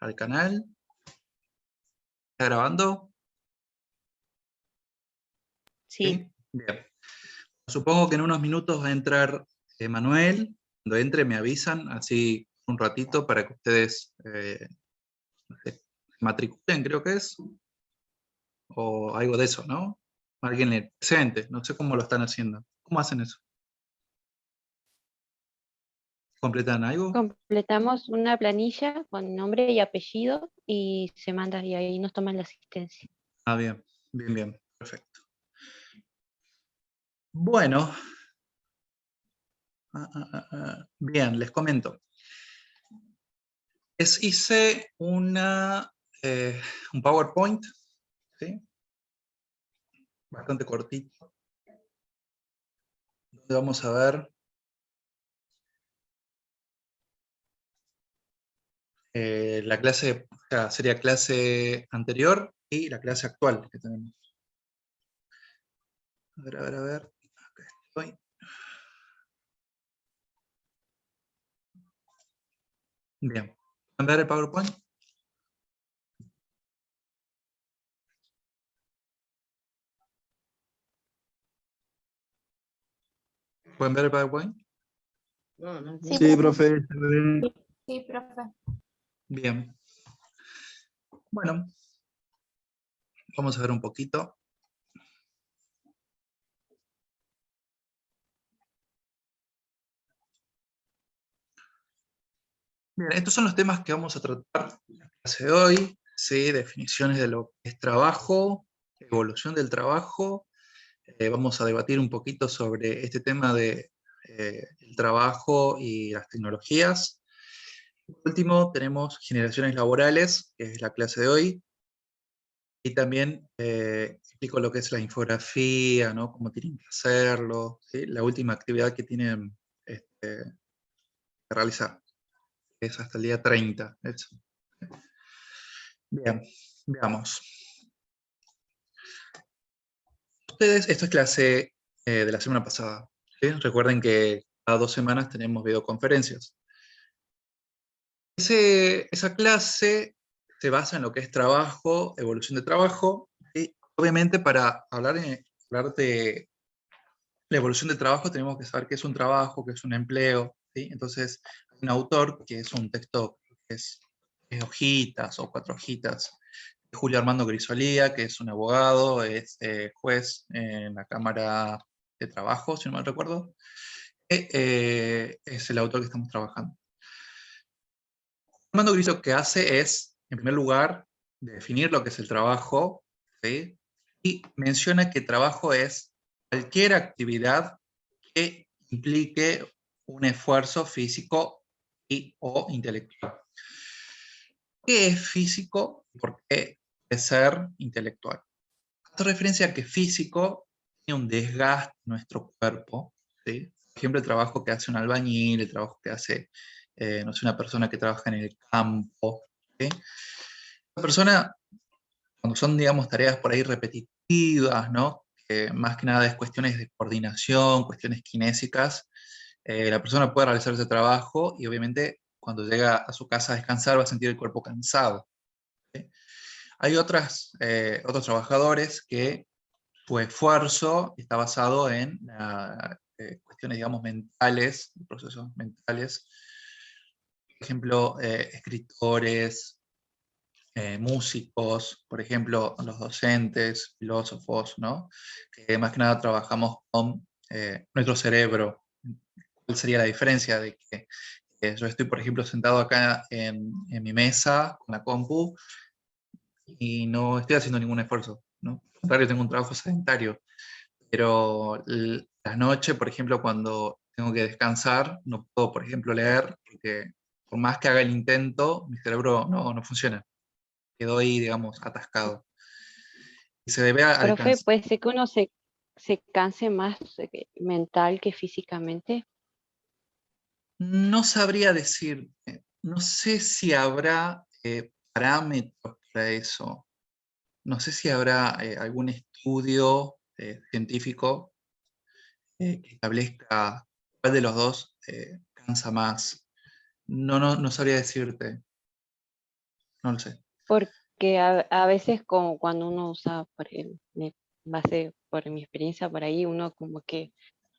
al canal. ¿Está grabando? Sí. Bien. Supongo que en unos minutos va a entrar Manuel. Cuando entre me avisan, así un ratito para que ustedes no sé, matriculen, creo que es, o algo de eso, ¿no? Alguien le presente, no sé cómo lo están haciendo. ¿Cómo hacen eso? ¿Completan algo? Completamos una planilla con nombre y apellido y se manda y ahí nos toman la asistencia. Ah, bien, bien, bien, perfecto. Bueno, bien, les comento. Les hice un PowerPoint, ¿sí? Bastante cortito, donde vamos a ver la clase, o sea, sería clase anterior y la clase actual que tenemos. A ver, a ver, a ver. Acá estoy. Bien. ¿Pueden ver el PowerPoint? ¿Pueden ver el PowerPoint? Sí, Sí, profe. profe. Sí, profe. Bien. Bueno, vamos a ver un poquito. Bien, estos son los temas que vamos a tratar en la clase de hoy, ¿sí? Definiciones de lo que es trabajo, evolución del trabajo. Vamos a debatir un poquito sobre este tema de el trabajo y las tecnologías. Por último, tenemos generaciones laborales, que es la clase de hoy. Y también explico lo que es la infografía, ¿no? Cómo tienen que hacerlo, ¿sí? La última actividad que tienen que realizar, que es hasta el día 30. Eso. Bien, veamos. Ustedes, esto es clase de la semana pasada, ¿sí? Recuerden que cada 2 semanas tenemos videoconferencias. Esa clase se basa en lo que es trabajo, evolución de trabajo, y obviamente para hablar de la evolución del trabajo tenemos que saber qué es un trabajo, qué es un empleo, ¿sí? Entonces, hay un autor que es un texto que es hojitas o 4 hojitas, Julio Armando Grisolía, que es un abogado, es juez en la Cámara de Trabajo, si no mal recuerdo, es el autor que estamos trabajando. Armando Grisolía lo que hace es, en primer lugar, definir lo que es el trabajo, ¿sí? Y menciona que trabajo es cualquier actividad que implique un esfuerzo físico y o intelectual. ¿Qué es físico? ¿Por qué es ser intelectual? Hace referencia a que físico tiene un desgaste en nuestro cuerpo, ¿sí? Por ejemplo, el trabajo que hace un albañil, el trabajo que hace, no sé, una persona que trabaja en el campo, ¿sí? La persona, cuando son, digamos, tareas por ahí repetitivas, ¿no? Que más que nada es cuestiones de coordinación, cuestiones kinésicas, la persona puede realizar ese trabajo y obviamente cuando llega a su casa a descansar va a sentir el cuerpo cansado, ¿sí? Hay otros trabajadores que su esfuerzo está basado en cuestiones, digamos, mentales, procesos mentales. Por ejemplo, escritores, músicos, por ejemplo, los docentes, filósofos, ¿no? Que más que nada trabajamos con nuestro cerebro. ¿Cuál sería la diferencia de que yo estoy, por ejemplo, sentado acá en mi mesa con la compu y no estoy haciendo ningún esfuerzo, ¿no? Al contrario, tengo un trabajo sedentario, pero la noche, por ejemplo, cuando tengo que descansar, no puedo, por ejemplo, leer, porque por más que haga el intento, mi cerebro no funciona. Quedo ahí, digamos, atascado. Y se debe al Profe, cansancio. puede ser que uno se canse más mental que físicamente. No sabría decir, no sé si habrá parámetros para eso. No sé si habrá algún estudio científico que establezca cuál de los dos cansa más. No sabría decirte. no lo sé. Porque a veces como cuando uno usa, base por mi experiencia por ahí, uno como que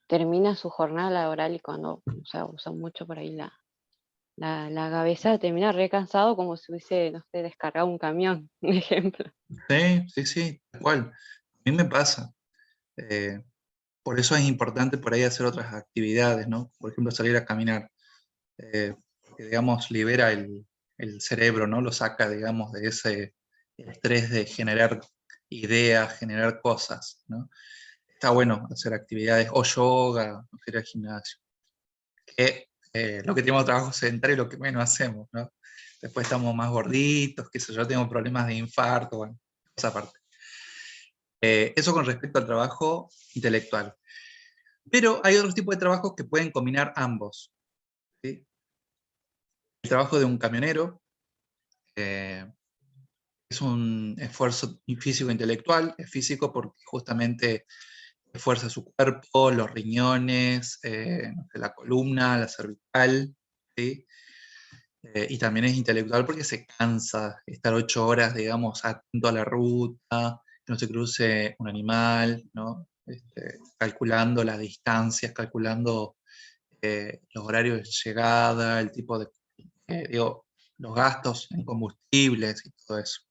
termina su jornada laboral y cuando, o sea, usa mucho por ahí la cabeza, termina re cansado como si hubiese, no sé, descargado un camión, un ejemplo. Sí, tal cual. A mí me pasa. Eh, por eso es importante por ahí hacer otras actividades, ¿no? Por ejemplo, salir a caminar. Que, digamos, libera el cerebro, ¿no? Lo saca, digamos, de ese estrés de generar ideas, generar cosas, ¿no? Está bueno hacer actividades, o yoga, o ir al gimnasio. Que lo que tenemos trabajo sedentario es lo que menos hacemos, ¿no? Después estamos más gorditos, qué sé yo, tengo problemas de infarto, bueno, esa parte. Eso con respecto al trabajo intelectual. Pero hay otros tipos de trabajos que pueden combinar ambos, ¿sí? El trabajo de un camionero es un esfuerzo físico-intelectual, es físico porque justamente esfuerza su cuerpo, los riñones, no sé, la columna, la cervical, ¿sí? Y también es intelectual porque se cansa estar 8 horas, digamos, atento a la ruta, que no se cruce un animal, ¿no? Calculando las distancias, calculando los horarios de llegada, el tipo de, digo, los gastos en combustibles y todo eso.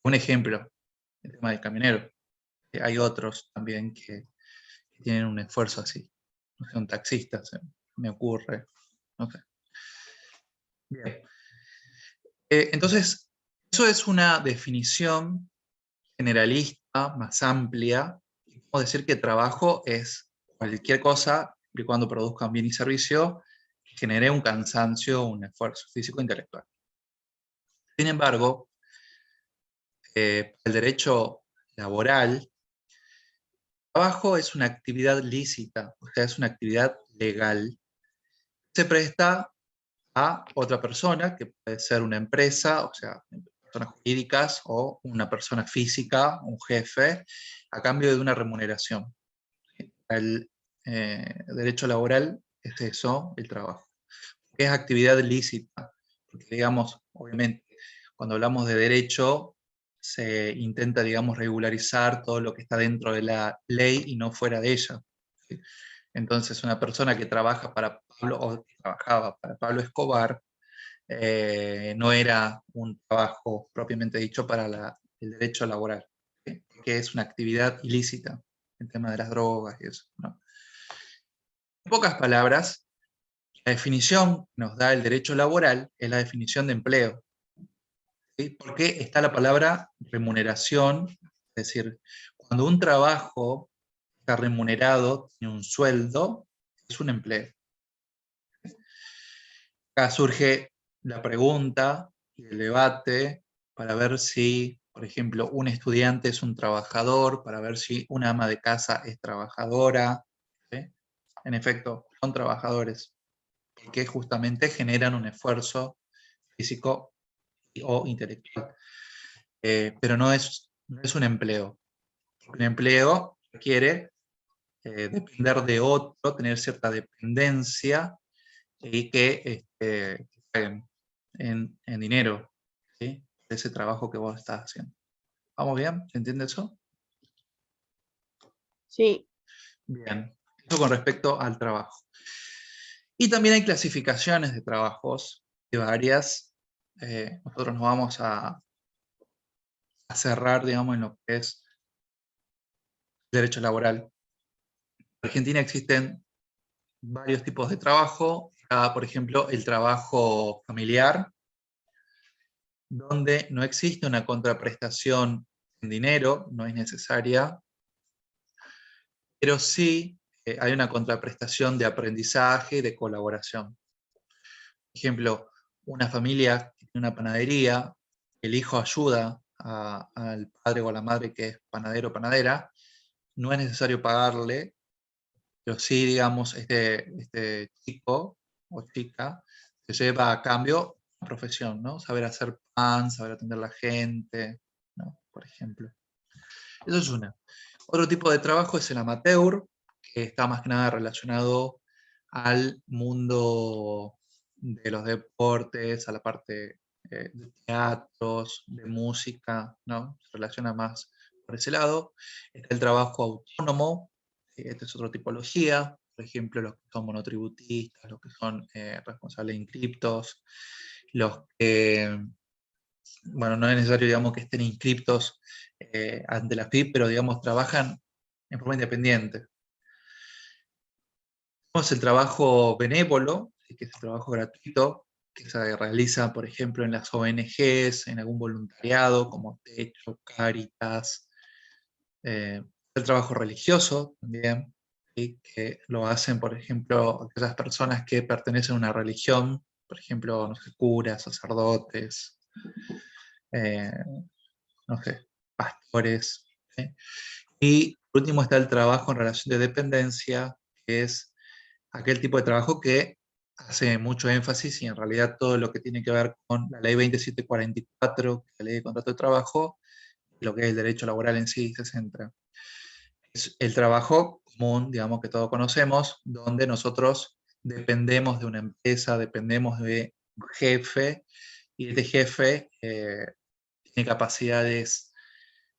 Un ejemplo, el tema del camionero. Hay otros también que tienen un esfuerzo así. No sé, un taxista, se me ocurre. No sé. Bien. Entonces, eso es una definición generalista, más amplia. Podemos decir que trabajo es cualquier cosa que cuando produzca un bien y servicio genere un cansancio, un esfuerzo físico e intelectual. Sin embargo, el derecho laboral, trabajo es una actividad lícita, o sea, es una actividad legal. Se presta a otra persona, que puede ser una empresa, o sea, personas jurídicas, o una persona física, un jefe, a cambio de una remuneración. El derecho laboral es eso, el trabajo. Es actividad lícita, porque digamos, obviamente, cuando hablamos de derecho, se intenta, digamos, regularizar todo lo que está dentro de la ley y no fuera de ella. ¿Sí? Entonces, una persona que trabaja para Pablo, o que trabajaba para Pablo Escobar, no era un trabajo propiamente dicho para el derecho laboral, ¿sí? Que es una actividad ilícita, el tema de las drogas y eso, ¿no? En pocas palabras, la definición que nos da el derecho laboral es la definición de empleo, ¿sí? Porque está la palabra remuneración, es decir, cuando un trabajo está remunerado, tiene un sueldo, es un empleo. Acá surge la pregunta y el debate para ver si, por ejemplo, un estudiante es un trabajador, para ver si una ama de casa es trabajadora, ¿sí? En efecto, son trabajadores, que justamente generan un esfuerzo físico o intelectual. Pero no es un empleo. Un empleo requiere depender de otro, tener cierta dependencia y que paguen en dinero, ¿sí? De ese trabajo que vos estás haciendo. ¿Vamos bien? ¿Se entiende eso? Sí, Bien. Eso con respecto al trabajo. Y también hay clasificaciones de trabajos, de varias. Nosotros nos vamos a cerrar, digamos, en lo que es derecho laboral. En Argentina existen varios tipos de trabajo. Está, por ejemplo, el trabajo familiar, donde no existe una contraprestación en dinero, no es necesaria, pero sí hay una contraprestación de aprendizaje y de colaboración. Por ejemplo, una familia que tiene una panadería, el hijo ayuda al padre o a la madre que es panadero o panadera, no es necesario pagarle, pero sí, digamos, este chico o chica se lleva a cambio una profesión, ¿no? Saber hacer pan, saber atender a la gente, ¿no? Por ejemplo. Eso es una. Otro tipo de trabajo es el amateur, que está más que nada relacionado al mundo de los deportes a la parte de teatros, de música, ¿no? Se relaciona más por ese lado. Está el trabajo autónomo, esta es otra tipología, por ejemplo, los que son monotributistas, los que son responsables de inscriptos, los que, bueno, no es necesario, digamos, que estén inscriptos ante la FIP, pero, digamos, trabajan en forma independiente. Tenemos el trabajo benévolo, que es el trabajo gratuito, que se realiza, por ejemplo, en las ONGs, en algún voluntariado, como Techo, Cáritas. El trabajo religioso también, ¿sí? Que lo hacen, por ejemplo, aquellas personas que pertenecen a una religión, por ejemplo, no sé, curas, sacerdotes, eh, no sé, pastores. ¿Sí? Y por último está el trabajo en relación de dependencia, que es aquel tipo de trabajo que hace mucho énfasis y en realidad todo lo que tiene que ver con la ley 2744, que es la ley de contrato de trabajo, lo que es el derecho laboral en sí se centra. Es el trabajo común, digamos, que todos conocemos, donde nosotros dependemos de una empresa, dependemos de un jefe, y este jefe tiene capacidades,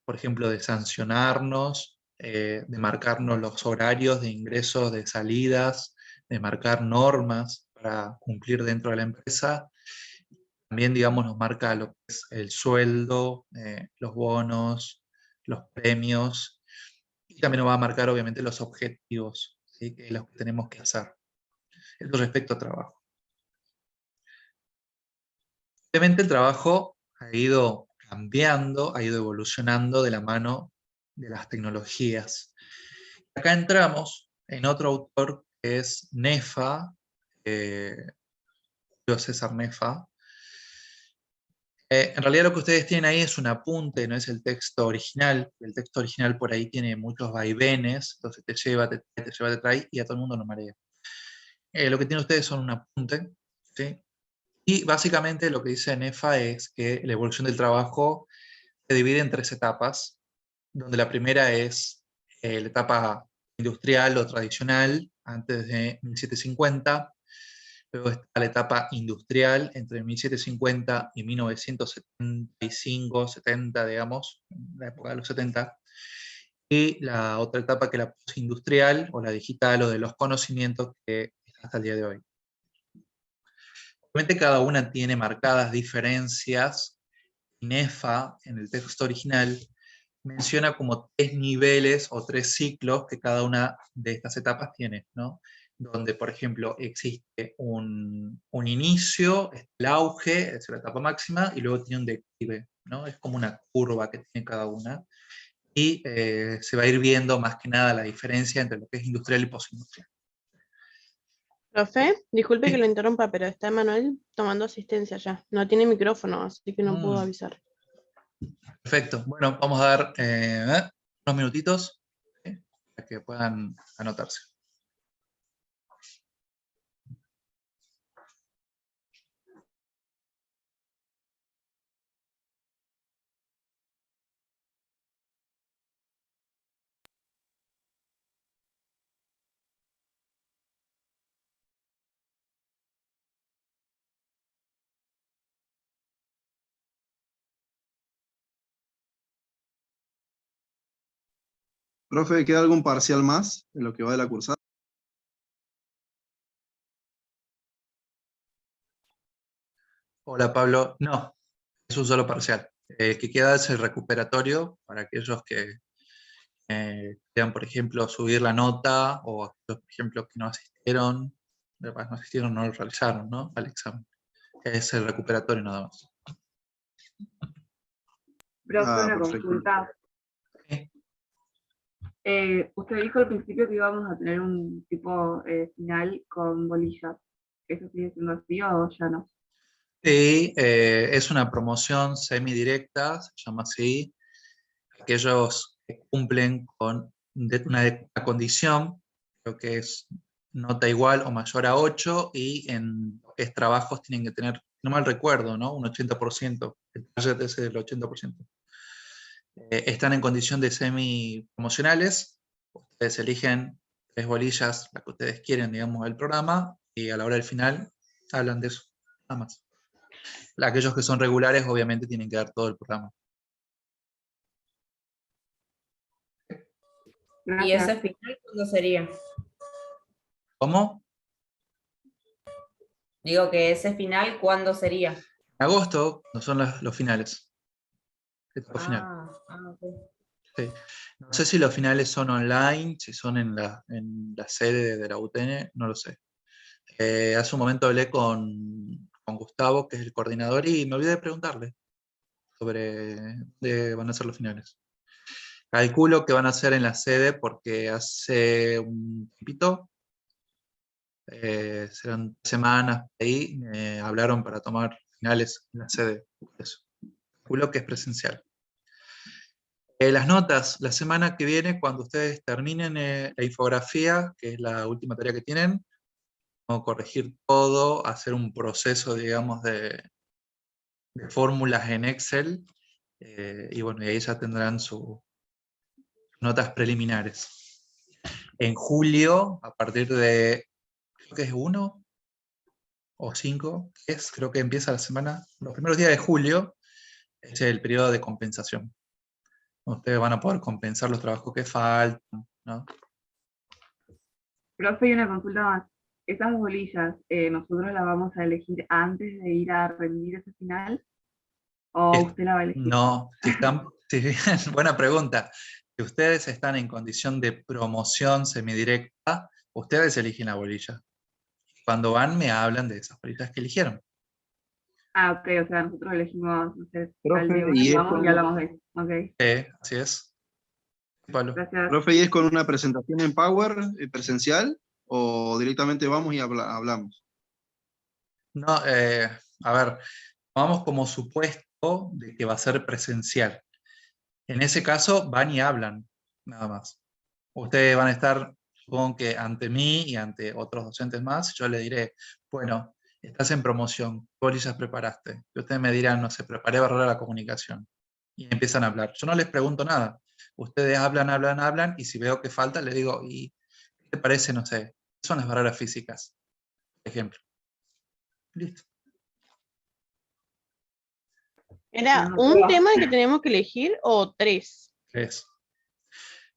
por ejemplo, de sancionarnos, de marcarnos los horarios de ingresos, de salidas, de marcar normas para cumplir dentro de la empresa. También, digamos, nos marca lo que es el sueldo, los bonos, los premios, y también nos va a marcar, obviamente, los objetivos, ¿sí? Que los que tenemos que hacer. Esto respecto a trabajo. Obviamente el trabajo ha ido cambiando, ha ido evolucionando de la mano de las tecnologías. Acá entramos en otro autor que es Nefa, Julio César Nefa. En realidad lo que ustedes tienen ahí es un apunte, no es el texto original. El texto original por ahí tiene muchos vaivenes, entonces te lleva, te trae, te lleva, te trae, y a todo el mundo lo marea. Lo que tienen ustedes son un apunte, ¿sí? Y básicamente lo que dice Nefa es que la evolución del trabajo se divide en 3 etapas, donde la primera es la etapa industrial o tradicional, antes de 1750. Luego está la etapa industrial entre 1750 y 1975, 70, digamos, la época de los 70. Y la otra etapa que es la postindustrial o la digital o de los conocimientos, que está hasta el día de hoy. Obviamente cada una tiene marcadas diferencias. Nefa, en el texto original, menciona como 3 niveles o 3 ciclos que cada una de estas etapas tiene, ¿no? Donde, por ejemplo, existe un inicio, el auge, es la etapa máxima, y luego tiene un declive, ¿no? Es como una curva que tiene cada una, y se va a ir viendo más que nada la diferencia entre lo que es industrial y postindustrial. Profe, disculpe que Sí. lo interrumpa, pero está Manuel tomando asistencia ya. No tiene micrófono, así que no puedo avisar. Perfecto. Bueno, vamos a dar unos minutitos para que puedan anotarse. Profe, ¿queda algún parcial más en lo que va de la cursada? Hola Pablo, no, es un solo parcial. El que queda es el recuperatorio para aquellos que quieran, por ejemplo, subir la nota, o aquellos, por ejemplo, que no asistieron, no lo realizaron, ¿no? Al examen. Es el recuperatorio nada más. Profe, una Perfecto. consulta. Sí. Usted dijo al principio que íbamos a tener un tipo final con bolillas. ¿Eso sigue siendo así o ya no? Sí, es una promoción semidirecta, se llama así. Aquellos que cumplen con una condición, creo que es nota igual o mayor a 8, y en lo que es trabajos tienen que tener, no mal recuerdo, ¿no? Un 80%, el target es del 80%. Están en condición de semi-promocionales, ustedes eligen 3 bolillas, las que ustedes quieren, digamos, del programa, y a la hora del final hablan de eso, nada más. Aquellos que son regulares obviamente tienen que dar todo el programa. ¿Y Gracias. ese final cuándo sería? ¿Cómo? Digo que ese final, ¿cuándo sería? En agosto no son los finales. Etapa final. Ok. Sí. No sé si los finales son online, si son en la sede de la UTN, no lo sé. Hace un momento hablé con Gustavo, que es el coordinador, y me olvidé de preguntarle sobre dónde van a ser los finales. Calculo que van a ser en la sede porque hace un tiempito, serán semanas ahí, me hablaron para tomar finales en la sede. Eso. Calculo que es presencial. Las notas, la semana que viene, cuando ustedes terminen la infografía, que es la última tarea que tienen, vamos a corregir todo, hacer un proceso, digamos, de fórmulas en Excel, y bueno, y ahí ya tendrán sus notas preliminares. En julio, a partir de, creo que es 1 o 5, creo que empieza la semana, los primeros días de julio, es el periodo de compensación. Ustedes van a poder compensar los trabajos que faltan, ¿no? Profe, y una consulta más. ¿Esas bolillas nosotros las vamos a elegir antes de ir a rendir ese final? ¿O usted la va a elegir? No, buena pregunta. Si ustedes están en condición de promoción semidirecta, ustedes eligen la bolilla. Cuando van, me hablan de esas bolillas que eligieron. Ok, o sea, nosotros elegimos, no sé, Profe, al de una y y es vamos y con, hablamos de eso. Ok, Así es. Pablo. gracias. profe, ¿y es con una presentación en Power presencial o directamente vamos y hablamos? No, a ver, vamos como supuesto de que va a ser presencial. En ese caso, van y hablan, nada más. Ustedes van a estar, supongo que ante mí y ante otros docentes más, yo les diré, bueno, estás en promoción, ¿qué bolillas preparaste? Y ustedes me dirán, no sé, preparé barrera de la comunicación. Y empiezan a hablar. Yo no les pregunto nada. Ustedes hablan, hablan, hablan, y si veo que falta, les digo, ¿y qué te parece, no sé, qué son las barreras físicas? Por ejemplo. Listo. ¿Era No, un tema que tenemos que elegir o tres? Es.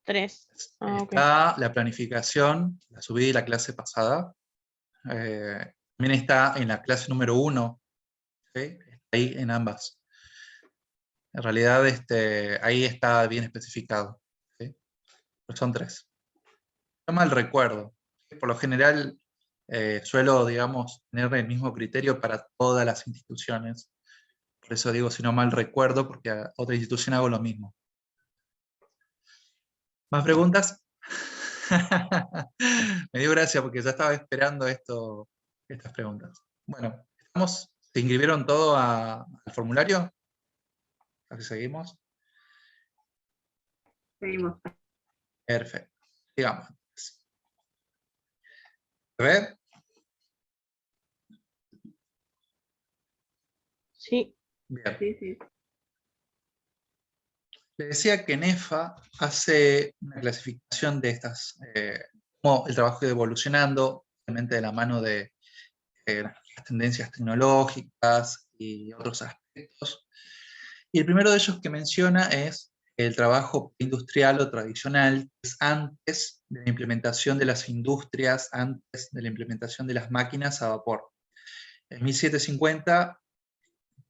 Tres. Ah, ok. Está la planificación, la subí la clase pasada. También está en la clase número 1, ¿sí? Está ahí en ambas. En realidad ahí está bien especificado, ¿sí? Pero son 3. No mal recuerdo. Por lo general suelo, digamos, tener el mismo criterio para todas las instituciones. Por eso digo, si no mal recuerdo, porque a otra institución hago lo mismo. ¿Más preguntas? Me dio gracia porque ya estaba esperando estas preguntas. Bueno, ¿se inscribieron todo al formulario? Así seguimos. seguimos. Perfecto. Sigamos. ¿Se ve? Sí. Bien. Sí, sí. Le decía que NEFA hace una clasificación de estas, cómo el trabajo ha ido evolucionando, obviamente de la mano de las tendencias tecnológicas y otros aspectos. Y el primero de ellos que menciona es el trabajo industrial o tradicional, que es antes de la implementación de las industrias, antes de la implementación de las máquinas a vapor. En 1750,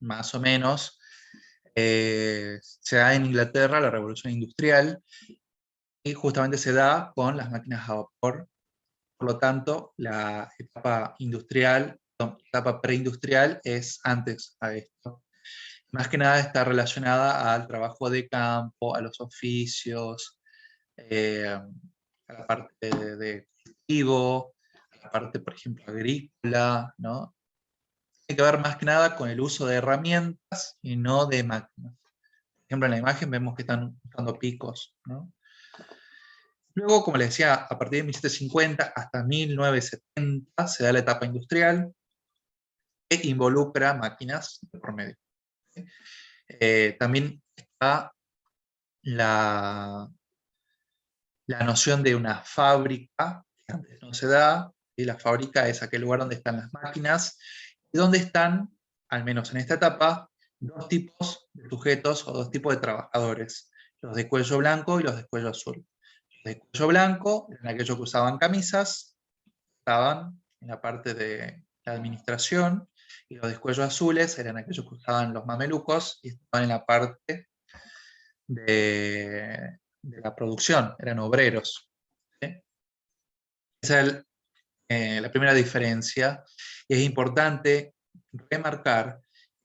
más o menos, se da en Inglaterra la revolución industrial y justamente se da con las máquinas a vapor. Por lo tanto, la etapa industrial, etapa preindustrial es antes a esto. Más que nada está relacionada al trabajo de campo, a los oficios, a la parte de cultivo, a la parte, por ejemplo, agrícola, ¿no? Tiene que ver más que nada con el uso de herramientas y no de máquinas. Por ejemplo, en la imagen vemos que están usando picos, ¿no? Luego, como les decía, a partir de 1750 hasta 1970 se da la etapa industrial que involucra máquinas de por medio. También está la noción de una fábrica, que antes no se da, Y la fábrica es aquel lugar donde están las máquinas, y donde están, al menos en esta etapa, dos tipos de sujetos o dos tipos de trabajadores, los de cuello blanco y los de cuello azul. Los de cuello blanco eran aquellos que usaban camisas, estaban en la parte de la administración, y los de cuello azules eran aquellos que usaban los mamelucos y estaban en la parte de la producción, eran obreros. ¿Sí? Esa es la primera diferencia, y es importante remarcar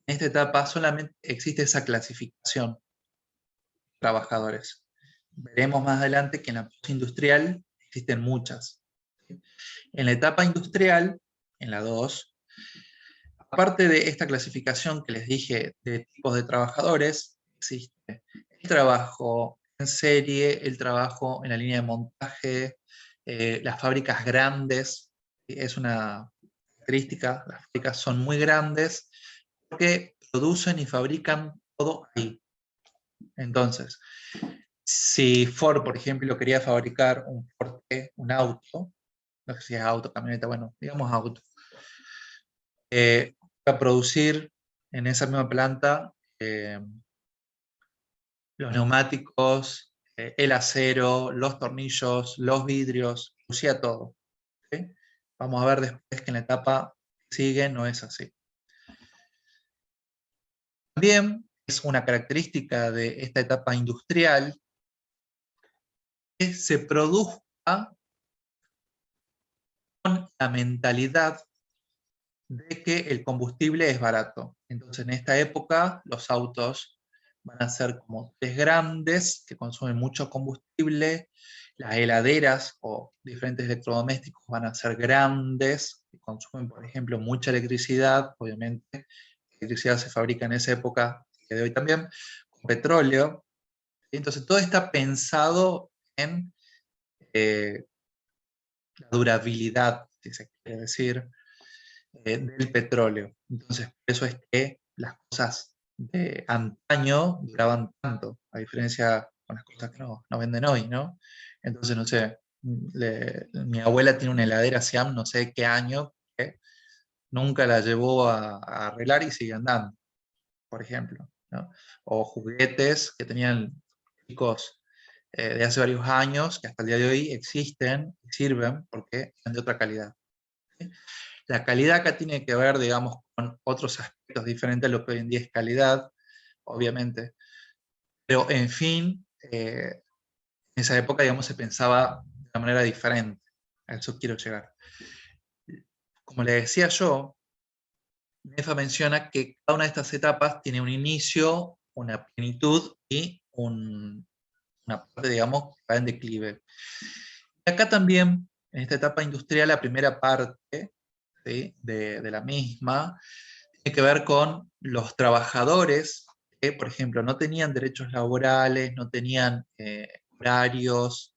que en esta etapa solamente existe esa clasificación de trabajadores. Veremos más adelante que en la postindustrial existen muchas. ¿Sí? En la etapa industrial, en la 2, aparte de esta clasificación que les dije de tipos de trabajadores, existe el trabajo en serie, el trabajo en la línea de montaje, las fábricas grandes. Es una característica, las fábricas son muy grandes porque producen y fabrican todo ahí. Entonces, si Ford, por ejemplo, quería fabricar un Ford T, un auto, no sé si es auto, camioneta, bueno, digamos auto, a producir en esa misma planta los neumáticos, el acero, los tornillos, los vidrios, producía todo. ¿Sí? Vamos a ver después que en la etapa que sigue no es así. También es una característica de esta etapa industrial que se produzca con la mentalidad de que el combustible es barato. Entonces en esta época los autos van a ser como tres grandes que consumen mucho combustible, las heladeras o diferentes electrodomésticos van a ser grandes, que consumen por ejemplo mucha electricidad, obviamente la electricidad se fabrica en esa época, y de hoy también, con petróleo. Entonces todo está pensado en la durabilidad, si se quiere decir, del petróleo. Entonces, por eso es que las cosas de antaño duraban tanto, a diferencia con las cosas que nos venden hoy, ¿no? Entonces, no sé, mi abuela tiene una heladera Siam, no sé qué año, que nunca la llevó a arreglar y sigue andando, por ejemplo, ¿no? O juguetes que tenían chicos de hace varios años, que hasta el día de hoy existen y sirven porque son de otra calidad. ¿Sí? La calidad acá tiene que ver, digamos, con otros aspectos diferentes a lo que hoy en día es calidad, obviamente. Pero, en fin, en esa época, digamos, se pensaba de una manera diferente. A eso quiero llegar. Como le decía yo, Nefa menciona que cada una de estas etapas tiene un inicio, una plenitud y una parte, digamos, que va en declive. Y acá también, en esta etapa industrial, la primera parte, ¿sí?, de la misma, tiene que ver con los trabajadores que, por ejemplo, no tenían derechos laborales, no tenían horarios,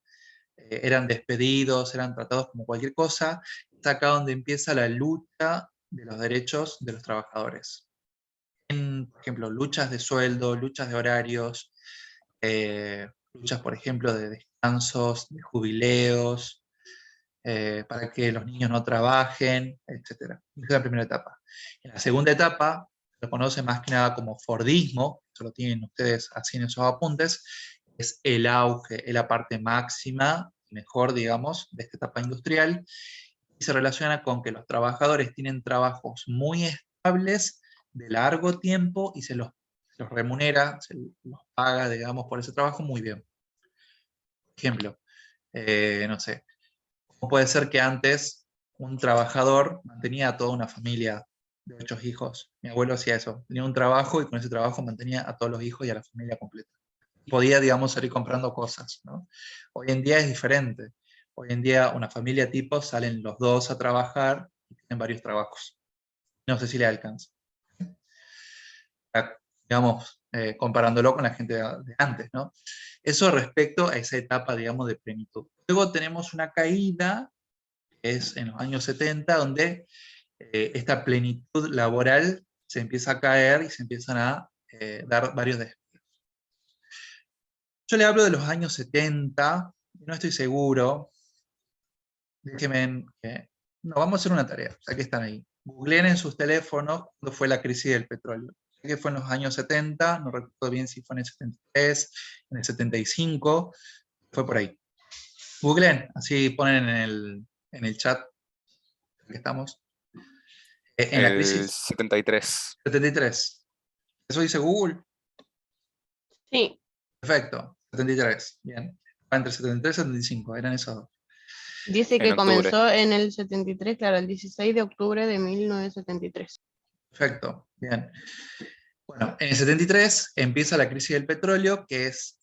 eran despedidos, eran tratados como cualquier cosa. Es acá donde empieza la lucha de los derechos de los trabajadores. Por ejemplo, luchas de sueldo, luchas de horarios, luchas, por ejemplo, de descansos, de jubileos, para que los niños no trabajen, etc. Esa es la primera etapa. En la segunda etapa, lo conoce más que nada como Fordismo, eso lo tienen ustedes así en esos apuntes, es el auge, es la parte máxima, mejor, digamos, de esta etapa industrial, y se relaciona con que los trabajadores tienen trabajos muy estables, de largo tiempo, y se los remunera, se los paga, digamos, por ese trabajo muy bien. Por ejemplo, no sé, ¿cómo puede ser que antes un trabajador mantenía a toda una familia de 8 hijos? Mi abuelo hacía eso, tenía un trabajo y con ese trabajo mantenía a todos los hijos y a la familia completa. Podía, digamos, salir comprando cosas, ¿no? Hoy en día es diferente. Hoy en día una familia tipo salen los dos a trabajar y tienen varios trabajos. No sé si le alcanza. Digamos, comparándolo con la gente de antes, ¿no? Eso respecto a esa etapa, digamos, de plenitud. Luego tenemos una caída, que es en los años 70, donde esta plenitud laboral se empieza a caer y se empiezan a dar varios despidos. Yo le hablo de los años 70, no estoy seguro, déjenme No, vamos a hacer una tarea, ya que están ahí. Googleen en sus teléfonos cuándo fue la crisis del petróleo. Sé que fue en los años 70, no recuerdo bien si fue en el 73, en el 75, fue por ahí. Googleen, así ponen en el chat que estamos. En la El crisis 73. 73. ¿Eso dice Google? Sí, Perfecto, 73, bien. Entre 73 y 75, eran esos dos. dice En que octubre. comenzó en el 73, claro, el 16 de octubre de 1973. Perfecto, bien. Bueno, en el 73 empieza la crisis del petróleo, que es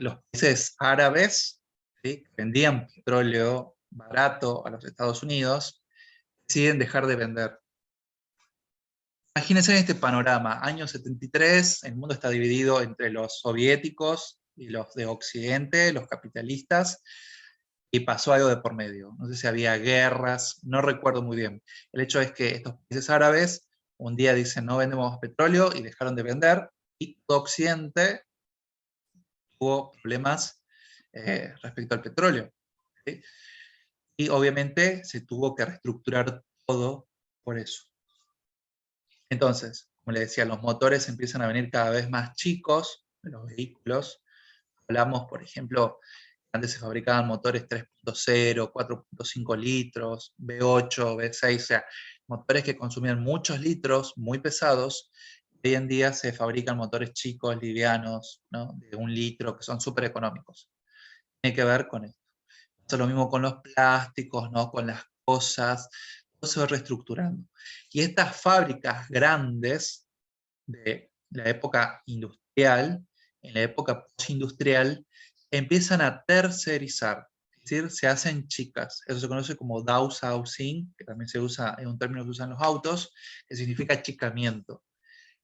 los países árabes, ¿sí?, que vendían petróleo barato a los Estados Unidos, deciden dejar de vender. Imagínense en este panorama, año 73, el mundo está dividido entre los soviéticos y los de Occidente, los capitalistas, y pasó algo de por medio. No sé si había guerras, no recuerdo muy bien. El hecho es que estos países árabes un día dicen no vendemos petróleo y dejaron de vender, y todo Occidente tuvo problemas respecto al petróleo, ¿sí? Y obviamente se tuvo que reestructurar todo por eso. Entonces, como les decía, los motores empiezan a venir cada vez más chicos de los vehículos. Hablamos, por ejemplo, antes se fabricaban motores 3.0, 4.5 litros, V8, V6, o sea, motores que consumían muchos litros, muy pesados. Hoy en día se fabrican motores chicos, livianos, ¿no?, de 1 litro, que son súper económicos. Tiene que ver con esto. Esto es lo mismo con los plásticos, ¿no?, con las cosas, todo se va reestructurando. Y estas fábricas grandes de la época industrial, en la época postindustrial, empiezan a tercerizar, es decir, se hacen chicas. Eso se conoce como downsizing, que también se usa, es un término que usan los autos, que significa achicamiento.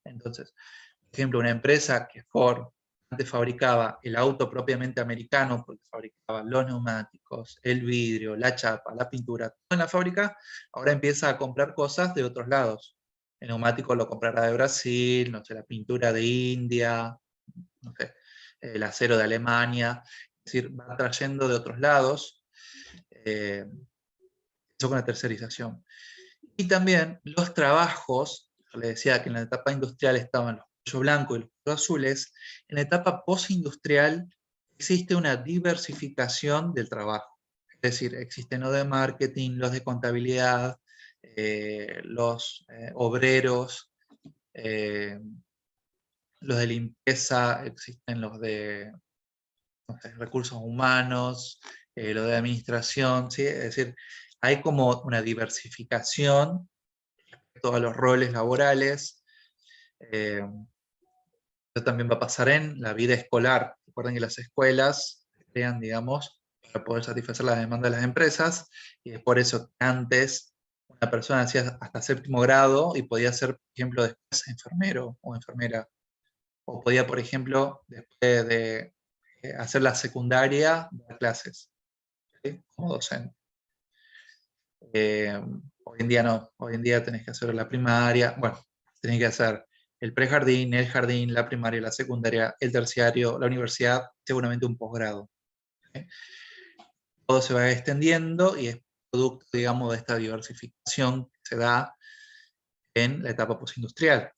Entonces, por ejemplo, una empresa que Ford antes fabricaba el auto propiamente americano, porque fabricaba los neumáticos, el vidrio, la chapa, la pintura, todo en la fábrica, ahora empieza a comprar cosas de otros lados. El neumático lo comprará de Brasil, no sé, la pintura de India, no sé, el acero de Alemania, es decir, va trayendo de otros lados, eso con la tercerización. Y también los trabajos, yo les decía que en la etapa industrial estaban los cuellos blancos y los cuellos azules, en la etapa postindustrial existe una diversificación del trabajo. Es decir, existen los de marketing, los de contabilidad, los obreros, los de limpieza, existen los de, no sé, recursos humanos, los de administración, ¿sí? Es decir, hay como una diversificación de todos los roles laborales. Esto también va a pasar en la vida escolar. Recuerden que las escuelas se crean, digamos, para poder satisfacer las demandas de las empresas, y es por eso que antes una persona hacía hasta 7º grado y podía ser, por ejemplo, después enfermero o enfermera. O podía, por ejemplo, después de hacer la secundaria, dar clases, ¿sí?, como docente. Hoy en día no, hoy en día tenés que hacer la primaria, bueno, tenés que hacer el prejardín, el jardín, la primaria, la secundaria, el terciario, la universidad, seguramente un posgrado, ¿sí? Todo se va extendiendo y es producto, digamos, de esta diversificación que se da en la etapa postindustrial.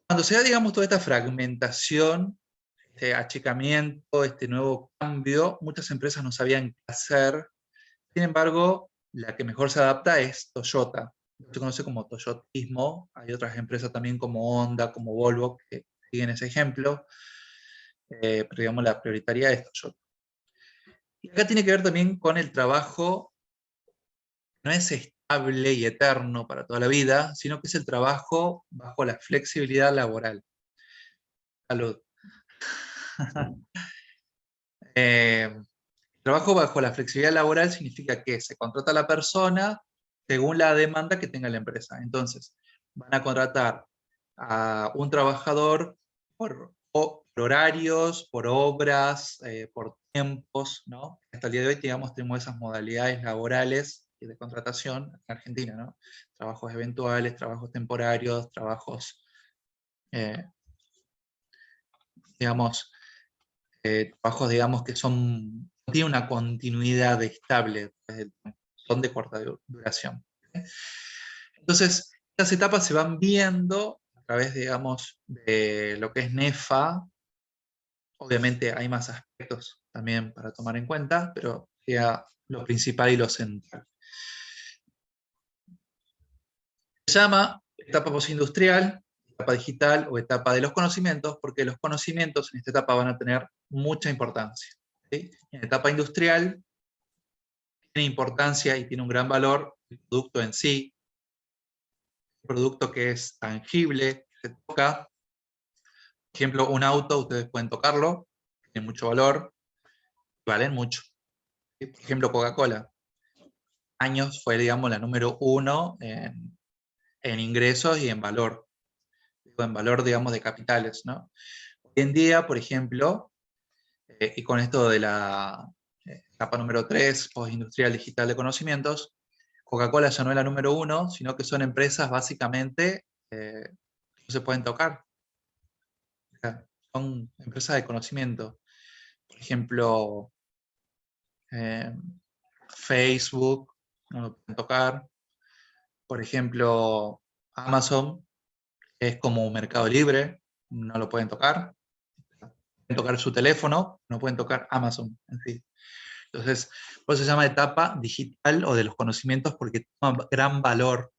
Cuando se da, digamos, toda esta fragmentación, este achicamiento, este nuevo cambio, muchas empresas no sabían qué hacer. Sin embargo, la que mejor se adapta es Toyota. Se conoce como toyotismo. Hay otras empresas también como Honda, como Volvo, que siguen ese ejemplo. Pero digamos, la prioritaria es Toyota. Y acá tiene que ver también con el trabajo, no es estable y eterno para toda la vida, sino que es el trabajo bajo la flexibilidad laboral. Salud. Trabajo bajo la flexibilidad laboral significa que se contrata a la persona según la demanda que tenga la empresa. Entonces, van a contratar a un trabajador por horarios, por obras, por tiempos, ¿no? Hasta el día de hoy, digamos, tenemos esas modalidades laborales de contratación en Argentina, ¿no? Trabajos eventuales, trabajos temporarios, trabajos, digamos, trabajos, digamos, que son no tiene una continuidad estable, son de corta duración. Entonces, estas etapas se van viendo a través, digamos, de lo que es NEFA. Obviamente hay más aspectos también para tomar en cuenta, pero sería lo principal y lo central. Se llama etapa postindustrial, etapa digital o etapa de los conocimientos, porque los conocimientos en esta etapa van a tener mucha importancia. ¿Sí? En etapa industrial tiene importancia y tiene un gran valor el producto en sí, el producto que es tangible, se toca. Por ejemplo, un auto, ustedes pueden tocarlo, tiene mucho valor, valen mucho. ¿Sí? Por ejemplo, Coca-Cola. Años fue, digamos, la número 1 en ingresos y en valor. En valor, digamos, de capitales, ¿no? Hoy en día, por ejemplo, y con esto de la etapa número 3, postindustrial digital de conocimientos, Coca-Cola ya no es la número 1, sino que son empresas básicamente que no se pueden tocar. O sea, son empresas de conocimiento. Por ejemplo, Facebook, no lo pueden tocar. Por ejemplo, Amazon es como Mercado Libre, no lo pueden tocar. Pueden tocar su teléfono, no pueden tocar Amazon en sí. Entonces, por eso se llama etapa digital o de los conocimientos, porque toma gran valor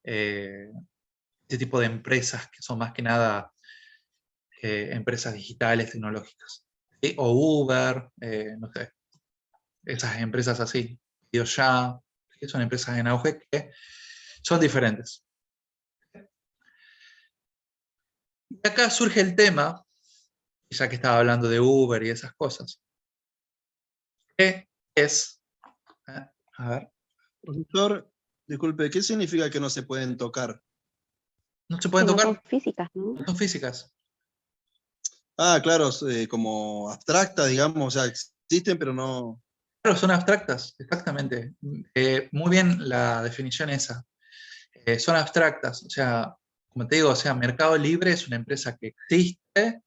este tipo de empresas que son más que nada empresas digitales, tecnológicas. ¿Sí? O Uber, no sé, esas empresas así. Ya, que son empresas en auge que son diferentes. Y acá surge el tema, ya que estaba hablando de Uber y esas cosas, que es, a ver, Profesor, disculpe, ¿qué significa que no se pueden tocar? no se Que pueden no son tocar, físicas, ¿no? no son físicas. Ah, claro, como abstracta, digamos, o sea, existen, pero no. Claro, son abstractas, exactamente. Muy bien la definición esa. Son abstractas, o sea, como te digo, o sea, Mercado Libre es una empresa que existe,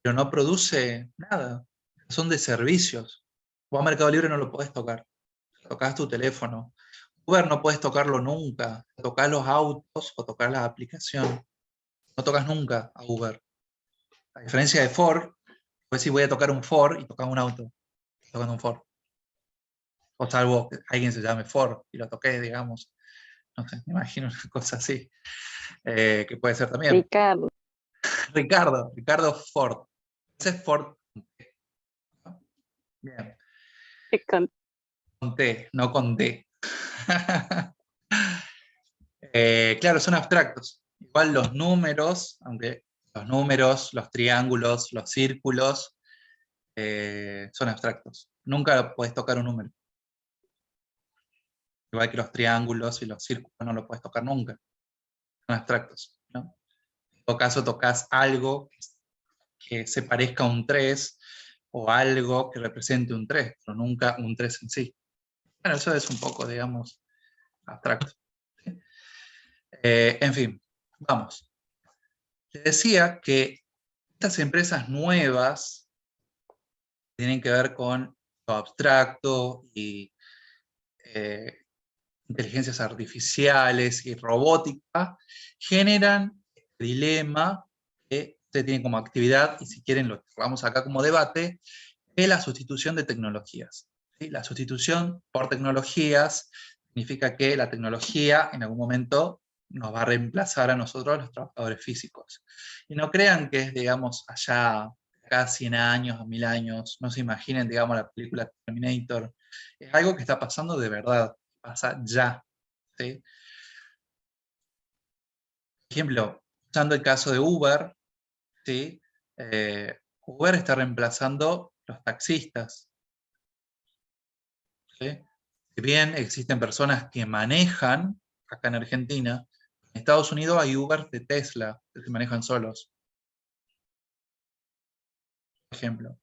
pero no produce nada. Son de servicios. Vos a Mercado Libre no lo podés tocar. Tocás tu teléfono. Uber no puedes tocarlo nunca. Tocás los autos o tocás la aplicación. No tocas nunca a Uber. A diferencia de Ford, pues si voy a tocar un Ford y tocas un auto, tocando un Ford. O salvo que alguien se llame Ford y lo toqué, digamos. No sé, me imagino una cosa así. Que puede ser también. Ricardo. Ricardo Ford. Ese es Ford. ¿No? Bien. Con- Con T, no con D. Claro, son abstractos. Igual los números, aunque los números, los triángulos, los círculos, son abstractos. Nunca puedes tocar un número. Igual que los triángulos y los círculos no lo puedes tocar nunca. Son abstractos, ¿no? En todo caso tocas algo que se parezca a un 3 o algo que represente un 3, pero nunca un 3 en sí. Bueno, eso es un poco, digamos, abstracto. ¿Sí? En fin, vamos. Les decía que estas empresas nuevas tienen que ver con lo abstracto y inteligencias artificiales y robótica, generan este dilema que ustedes tienen como actividad, y si quieren lo vamos acá como debate, es la sustitución de tecnologías. ¿Sí? La sustitución por tecnologías significa que la tecnología en algún momento nos va a reemplazar a nosotros, los trabajadores físicos. Y no crean que es, digamos, allá cada 100 años o 1000 años, no se imaginen, digamos, la película Terminator. Es algo que está pasando de verdad, pasa ya. ¿Sí? Por ejemplo, usando el caso de Uber, ¿sí? Uber está reemplazando los taxistas. ¿Sí? Si bien existen personas que manejan, acá en Argentina, en Estados Unidos hay Uber de Tesla, que se manejan solos, por ejemplo.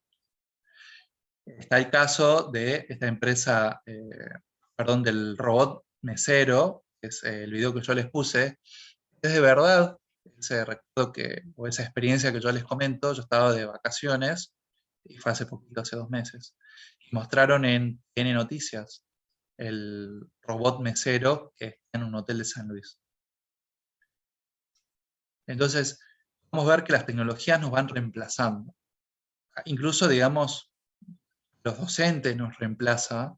Está el caso de esta empresa, perdón, del robot mesero, que es el video que yo les puse. Es de verdad, ese recuerdo o esa experiencia que yo les comento, yo estaba de vacaciones y fue hace poquito, hace 2 meses. Y mostraron en TN Noticias el robot mesero que está en un hotel de San Luis. Entonces, vamos a ver que las tecnologías nos van reemplazando. Incluso, digamos, los docentes nos reemplazan.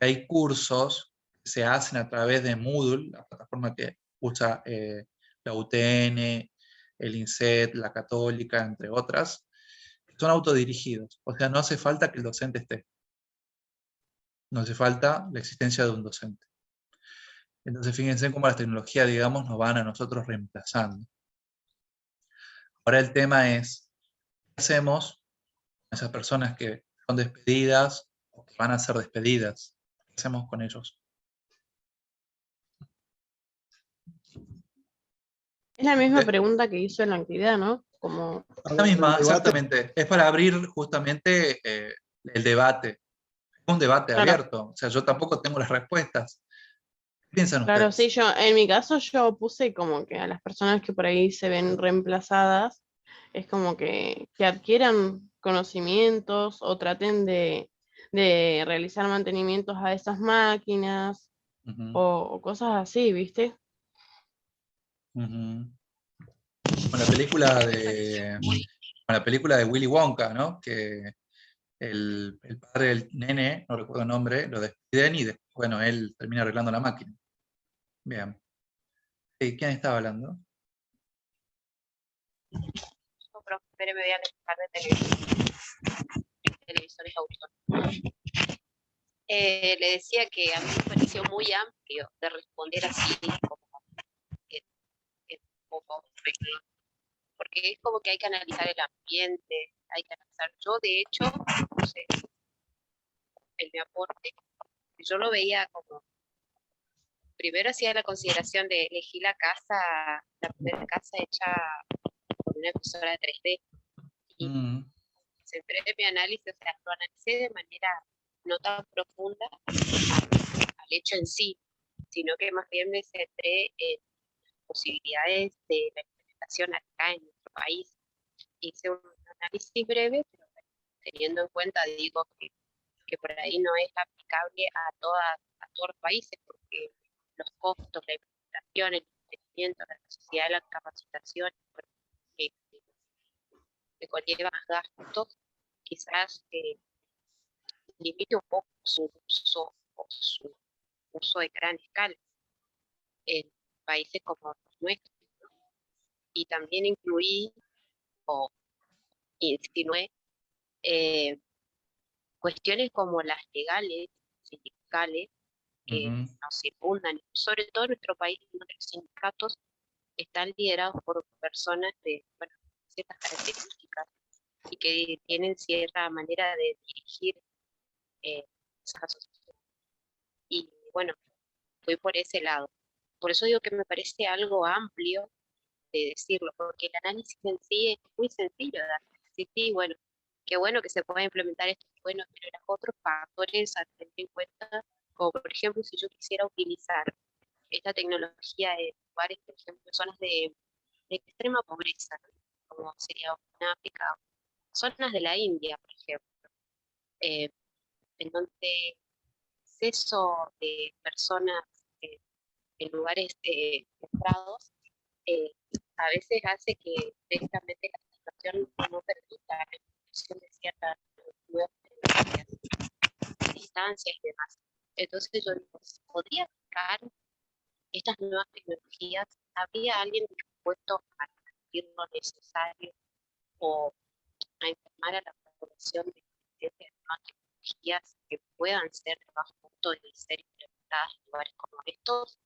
Hay cursos que se hacen a través de Moodle, la plataforma que usa la UTN, el INSET, la Católica, entre otras, que son autodirigidos. O sea, no hace falta que el docente esté. No hace falta la existencia de un docente. Entonces, fíjense cómo las tecnologías, digamos, nos van a nosotros reemplazando. Ahora el tema es, ¿qué hacemos con esas personas que son despedidas o que van a ser despedidas? ¿Qué hacemos con ellos? Es la misma pregunta que hizo en la actividad, ¿no? Como La misma, debate. exactamente. Es para abrir justamente el debate. Es un debate Claro. abierto. O sea, yo tampoco tengo las respuestas. ¿Qué piensan claro, ustedes? sí, en mi caso yo puse como que a las personas que por ahí se ven reemplazadas, es como que adquieran conocimientos o traten de realizar mantenimientos a esas máquinas Ujú, o cosas así, ¿viste? ujú. Con la película de Willy Wonka, ¿no? Que el padre del nene, no recuerdo el nombre, lo despiden y después, bueno, él termina arreglando la máquina. Bien. ¿Quién estaba hablando? No, profe, espere, me voy a alejar de televisores autónomos. Le decía que a mí me pareció muy amplio de responder así, como en, en poco, porque es como que hay que analizar el ambiente, hay que analizar. Yo, de hecho, no sé, en mi aporte, yo lo veía como, primero hacía la consideración de elegir la primera casa hecha por una impresora de 3D, y Mm, centré mi análisis, o sea, lo analicé de manera no tan profunda al hecho en sí, sino que más bien me centré en posibilidades de la implementación acá en nuestro país. Hice un análisis breve, pero teniendo en cuenta, digo, que por ahí no es aplicable a todos los países, porque los costos, la implementación, el entretenimiento, la necesidad de la capacitación, que conlleva más gastos, quizás limite un poco su uso o su uso de gran escala en países como los nuestros. Y también incluí o insinué cuestiones como las legales, sindicales, que ujú, nos circundan, sobre todo en nuestro país, donde los sindicatos están liderados por personas de bueno, ciertas características y que tienen cierta manera de dirigir esas asociaciones. Y bueno, fui por ese lado. Por eso digo que me parece algo amplio de decirlo, porque el análisis en sí es muy sencillo de hacer. Sí, sí, bueno, qué bueno que se pueda implementar esto, bueno, pero los otros factores a tener en cuenta, como por ejemplo, si yo quisiera utilizar esta tecnología en lugares, por ejemplo, zonas de extrema pobreza, ¿no? Como sería en África, zonas de la India, por ejemplo, eh, en donde exceso de personas en lugares cerrados a veces hace que directamente la situación no permita la implementación de ciertas nuevas tecnologías, distancias y demás. Entonces yo digo, ¿se podría aplicar estas nuevas tecnologías? ¿Habría alguien dispuesto a invertir lo necesario o a informar a la población de estas nuevas tecnologías que puedan ser de bajo costo y ser implementadas en lugares como estos?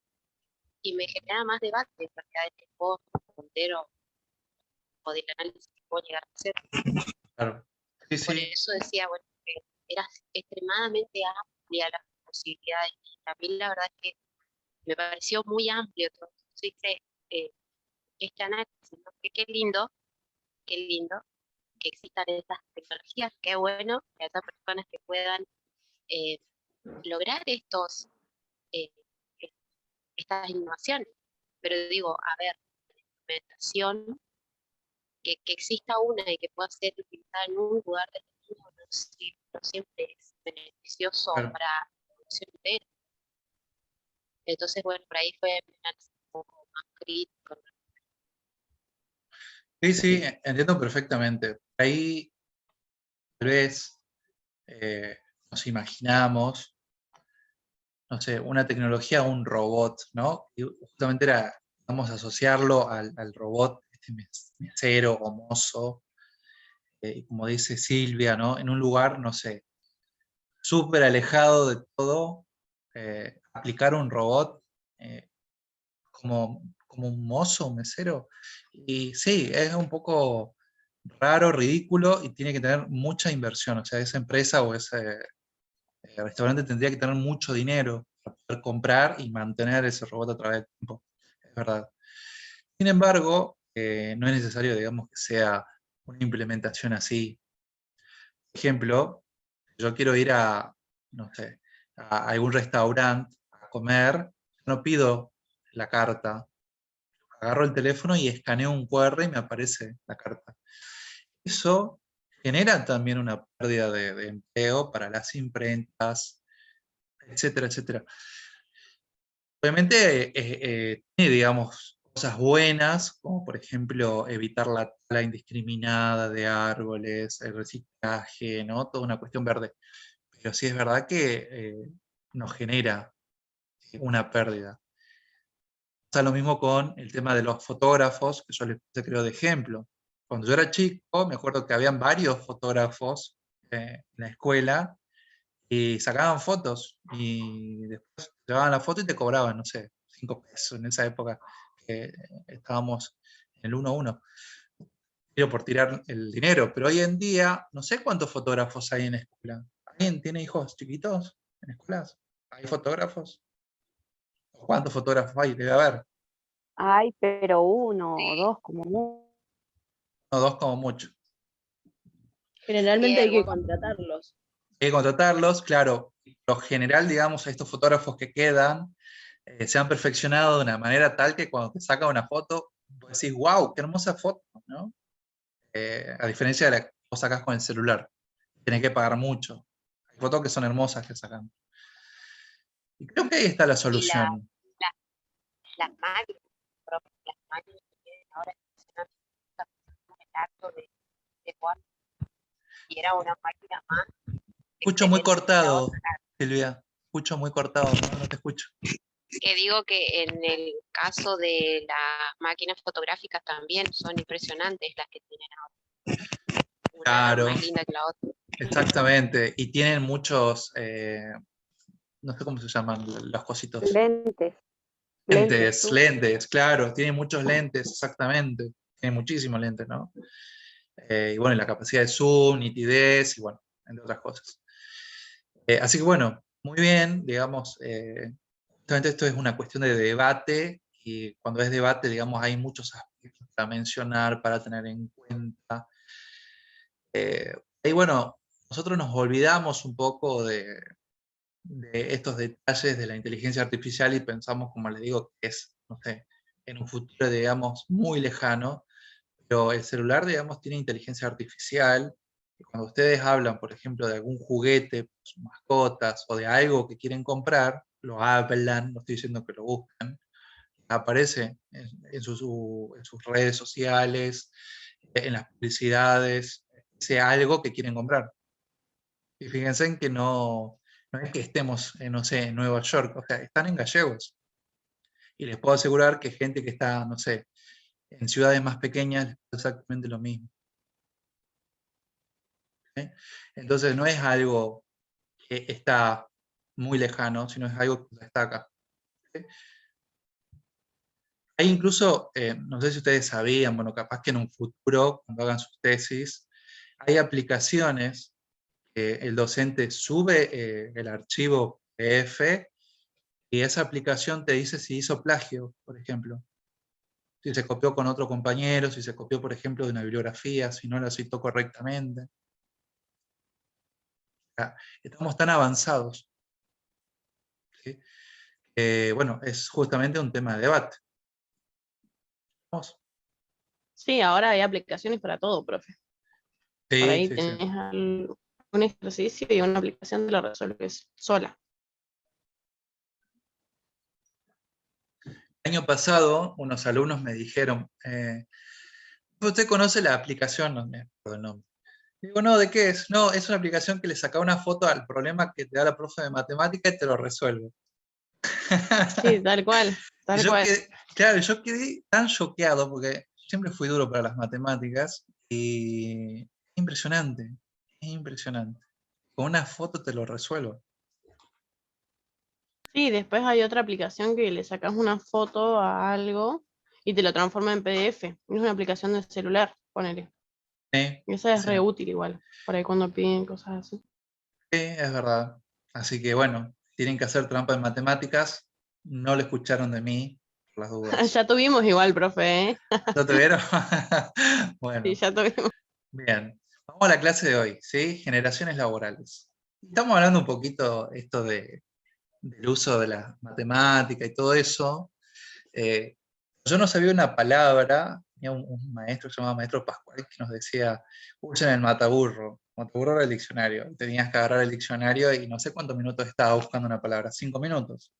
Y me genera más debate en realidad de que puedo responder o del análisis que puedo llegar a hacer. claro. Sí, Por sí. eso decía, bueno, que era extremadamente amplia las posibilidades y también la verdad es que me pareció muy amplio todo. Entonces hice este análisis, ¿no? Que qué lindo que existan estas tecnologías, qué bueno que haya personas que puedan eh, lograr eh, estas innovaciones. Pero digo, a ver, la implementación, que exista una y que pueda ser utilizada en un lugar sí, pero siempre es beneficioso Claro. para la población entera. Entonces, bueno, por ahí fue mi análisis un poco más crítico. Sí, sí, entiendo perfectamente. Ahí tal vez nos imaginamos, no sé, una tecnología, un robot, ¿no? Y justamente era, vamos a asociarlo al robot, este mesero o mozo, y como dice Silvia, ¿no? En un lugar, no sé, súper alejado de todo, aplicar un robot como un mozo, un mesero. Y sí, es un poco raro, ridículo y tiene que tener mucha inversión. O sea, esa empresa o ese restaurante tendría que tener mucho dinero para poder comprar y mantener ese robot a través del tiempo. Es verdad. Sin embargo, no es necesario, digamos, que sea una implementación así. Por ejemplo, yo quiero ir a, no sé, a algún restaurante a comer, no pido la carta, agarro el teléfono y escaneo un QR y me aparece la carta. Eso genera también una pérdida de empleo para las imprentas, etcétera, etcétera. Obviamente tiene, digamos, cosas buenas, como por ejemplo evitar la tala indiscriminada de árboles, el reciclaje, ¿no? Toda una cuestión verde. Pero sí es verdad que nos genera una pérdida. Pasa lo mismo con el tema de los fotógrafos, que yo les puse creo de ejemplo. Cuando yo era chico, me acuerdo que habían varios fotógrafos en la escuela y sacaban fotos y después llevaban la foto y te cobraban, no sé, 5 pesos en esa época que estábamos en el 1-1. Quiero por tirar el dinero, pero hoy en día no sé cuántos fotógrafos hay en la escuela. ¿Alguien tiene hijos chiquitos en escuelas? ¿Hay fotógrafos? ¿Cuántos fotógrafos hay? Debe haber. Ay, pero uno o dos como mucho. No, 2 como mucho. Generalmente hay que algunos- contratarlos. Hay que contratarlos, claro. Por lo general, digamos, a estos fotógrafos que quedan se han perfeccionado de una manera tal que cuando te saca una foto, vos decís, wow, qué hermosa foto, ¿no? A diferencia de la que vos sacás con el celular. Tenés que pagar mucho. Hay fotos que son hermosas que sacan. Y creo que ahí está la Y solución. las máquinas, las máquinas que tienen ahora funcionan un acto de jugar, y era una máquina más Escucho muy excelente que la cortado, otra. Silvia. Escucho muy cortado, no te escucho. Que digo que en el caso de las máquinas fotográficas también son impresionantes las que tienen ahora. Una Claro, más linda que la otra. exactamente. Y tienen muchos, no sé cómo se llaman los cositos. Lentes, Lentes, zoom. lentes, claro, tiene muchos lentes, exactamente. Tiene muchísimos lentes, ¿no? Y bueno, y la capacidad de zoom, nitidez, y bueno, entre otras cosas. Así que bueno, muy bien, digamos, justamente esto es una cuestión de debate, y cuando es debate, digamos, hay muchos aspectos para mencionar, para tener en cuenta. Y bueno, nosotros nos olvidamos un poco de estos detalles de la inteligencia artificial y pensamos, como les digo, que es, no sé, en un futuro, digamos, muy lejano, pero el celular, digamos, tiene inteligencia artificial, y cuando ustedes hablan, por ejemplo, de algún juguete, sus mascotas, o de algo que quieren comprar, lo hablan, no estoy diciendo que lo buscan, aparece en sus redes sociales, en las publicidades, ese algo que quieren comprar. Y fíjense en que no es que estemos, no sé, en Nueva York, o sea, están en Gallegos. Y les puedo asegurar que gente que está, no sé, en ciudades más pequeñas, les pasa exactamente lo mismo. ¿Sí? Entonces no es algo que está muy lejano, sino es algo que está acá. ¿Sí? Hay incluso, no sé si ustedes sabían, bueno, capaz que en un futuro, cuando hagan sus tesis, hay aplicaciones que el docente sube el archivo PDF y esa aplicación te dice si hizo plagio, por ejemplo. Si se copió con otro compañero, si se copió, por ejemplo, de una bibliografía, si no la citó correctamente. O sea, estamos tan avanzados. ¿Sí? Bueno, es justamente un tema de debate. ¿Vamos? Sí, ahora hay aplicaciones para todo, profe. Por Sí, ahí sí, sí. tenés un ejercicio y una aplicación te lo resuelves sola. El año pasado, unos alumnos me dijeron, ¿usted conoce la aplicación? No me acuerdo el nombre. Digo, no, ¿de qué es? No, es una aplicación que le saca una foto al problema que te da la profe de matemática y te lo resuelve. Sí, tal cual, Y tal yo cual. quedé, claro, yo quedé tan choqueado porque siempre fui duro para las matemáticas y es impresionante, es impresionante. Con una foto te lo resuelvo. Sí, después hay otra aplicación que le sacas una foto a algo y te lo transforma en PDF. Es una aplicación de celular, ponele. Sí, Esa es sí, re útil igual, por ahí cuando piden cosas así. sí, es verdad. Así que bueno, tienen que hacer trampa en matemáticas, no lo escucharon de mí, por las dudas. Ya tuvimos igual, profe, ¿eh? ¿Lo tuvieron? Sí, Bueno, ya tuvimos. bien. Vamos a la clase de hoy, ¿sí? Generaciones laborales. Estamos hablando un poquito esto del uso de la matemática y todo eso. Yo no sabía una palabra, tenía un maestro que se llamaba Maestro Pascual que nos decía, usen el mataburro. Mataburro era el diccionario. Tenías que agarrar el diccionario y no sé cuántos minutos estaba buscando una palabra, 5 minutos.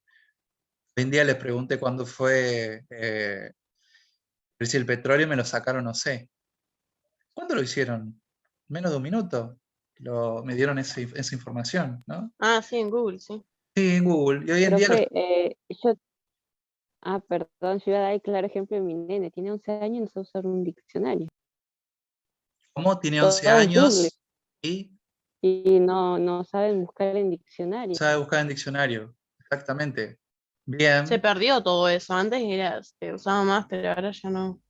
Hoy en día les pregunté cuándo fue el petróleo y me lo sacaron, no sé. ¿Cuándo lo hicieron? Menos de un minuto. Me dieron esa información, ¿no? Ah, sí, en Google, sí. Sí, en Google. Y hoy en día Profe, perdón, yo iba a dar el claro ejemplo de mi nene, tiene 11 años y no sabe usar un diccionario. ¿cómo? Tiene 11 Todo es Google años y y no saben buscar en diccionario. sabe buscar en diccionario. Exactamente. Se Bien, perdió todo eso. Antes se usaba más, pero ahora ya no. O en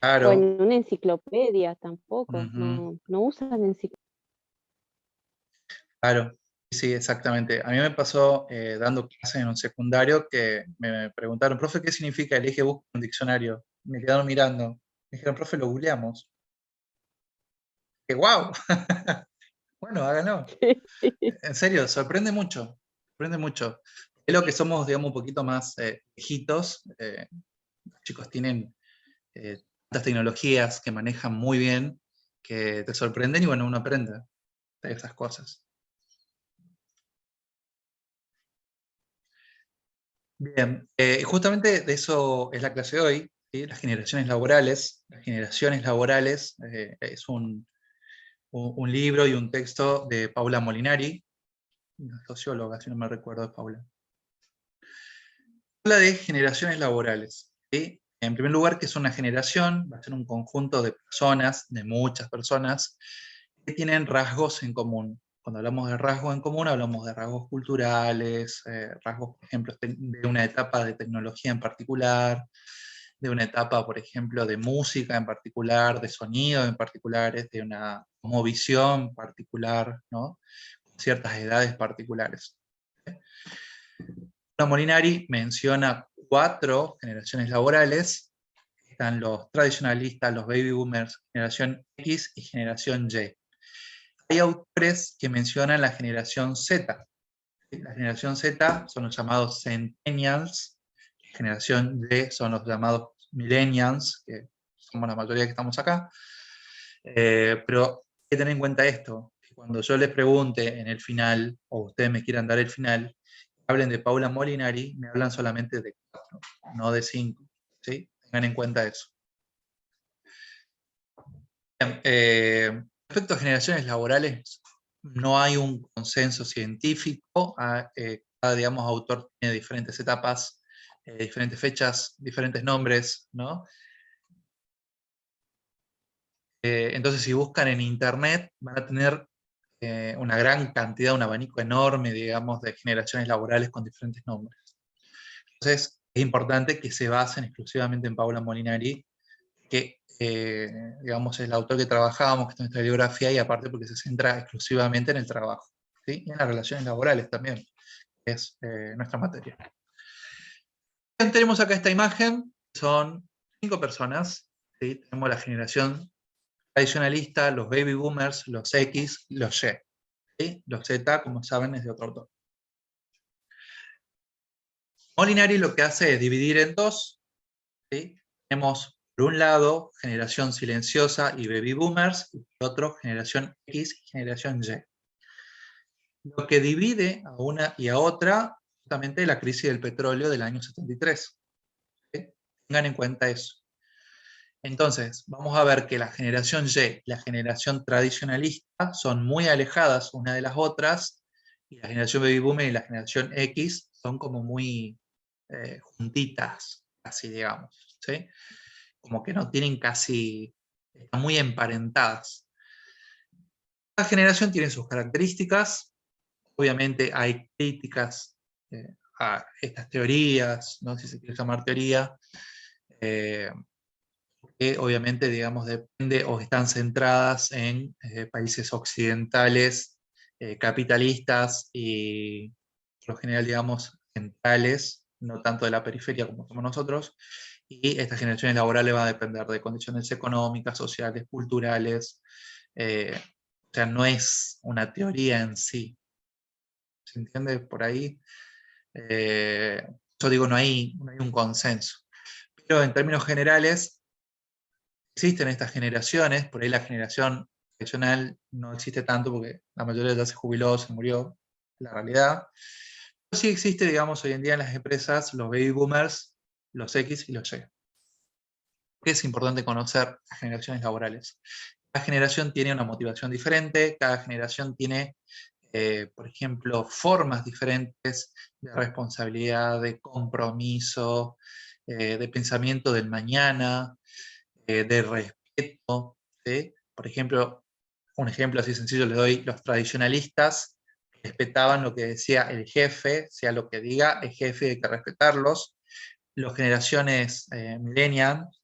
claro. una enciclopedia tampoco, Ujú, no usan enciclopedia. claro. Sí, exactamente. A mí me pasó dando clases en un secundario que me preguntaron, profe, ¿qué significa el eje busca en un diccionario? Me quedaron mirando. Me dijeron, profe, lo googleamos. ¡Qué guau! Bueno, háganlo. En serio, sorprende mucho. Sorprende mucho. Es lo que somos, digamos, un poquito más viejitos. Los chicos tienen tantas tecnologías que manejan muy bien, que te sorprenden y bueno, uno aprende de esas cosas. Bien, justamente de eso es la clase de hoy, ¿sí? Las generaciones laborales. Las generaciones laborales es un libro y un texto de Paula Molinari, una socióloga, si no me recuerdo, de Paula. Habla de generaciones laborales, ¿sí? En primer lugar, que es una generación, va a ser un conjunto de personas, de muchas personas, que tienen rasgos en común. Cuando hablamos de rasgos en común, hablamos de rasgos culturales, rasgos, por ejemplo, de una etapa de tecnología en particular, de una etapa, por ejemplo, de música en particular, de sonido en particular, de una visión particular, ¿no? Ciertas edades particulares. Molinari menciona 4 generaciones laborales. Están los tradicionalistas, los baby boomers, generación X y generación Y. Hay autores que mencionan la generación Z. La generación Z son los llamados centennials, la generación Y son los llamados millennials, que somos la mayoría que estamos acá. Pero hay que tener en cuenta esto, que cuando yo les pregunte en el final, o ustedes me quieran dar el final, hablen de Paula Molinari, me hablan solamente de 4, no de 5. ¿Sí? Tengan en cuenta eso. Bien, respecto a generaciones laborales, no hay un consenso científico. Cada, digamos, autor tiene diferentes etapas, diferentes fechas, diferentes nombres, ¿no? Entonces, si buscan en internet, van a tener una gran cantidad, un abanico enorme, digamos, de generaciones laborales con diferentes nombres. Entonces, es importante que se basen exclusivamente en Paula Molinari, que digamos, es el autor que trabajábamos, que está en nuestra bibliografía, y aparte porque se centra exclusivamente en el trabajo, ¿sí? Y en las relaciones laborales también, que es nuestra materia. Tenemos acá esta imagen, son 5 personas, ¿sí? Tenemos la generación tradicionalista, los baby boomers, los X, los Y. ¿Sí? Los Z, como saben, es de otro autor. Molinari lo que hace es dividir en 2. ¿Sí? Tenemos, por un lado, generación silenciosa y baby boomers, y por otro, generación X y generación Y. Lo que divide a una y a otra, justamente la crisis del petróleo del año 73. ¿Sí? Tengan en cuenta eso. Entonces, vamos a ver que la generación Y y la generación tradicionalista son muy alejadas una de las otras, y la generación baby boomer y la generación X son como muy juntitas, casi, digamos, ¿sí? Como que no tienen casi, están muy emparentadas. Cada generación tiene sus características, obviamente hay críticas a estas teorías, ¿no? Si se quiere llamar teoría, que obviamente, digamos, depende o están centradas en países occidentales, capitalistas y, por lo general, digamos, centrales, no tanto de la periferia como somos nosotros, y estas generaciones laborales van a depender de condiciones económicas, sociales, culturales, o sea, no es una teoría en sí. ¿Se entiende por ahí? Yo digo, no hay un consenso. Pero en términos generales, existen estas generaciones, por ahí la generación tradicional no existe tanto porque la mayoría ya se jubiló, se murió, la realidad. Pero sí existe, digamos, hoy en día en las empresas los baby boomers, los X y los Y. ¿Por qué es importante conocer las generaciones laborales? Cada generación tiene una motivación diferente, cada generación tiene, por ejemplo, formas diferentes de responsabilidad, de compromiso, de pensamiento del mañana, de respeto, ¿sí? Por ejemplo, un ejemplo así sencillo les doy: los tradicionalistas respetaban lo que decía el jefe, sea lo que diga el jefe, hay que respetarlos. Las generaciones millennials,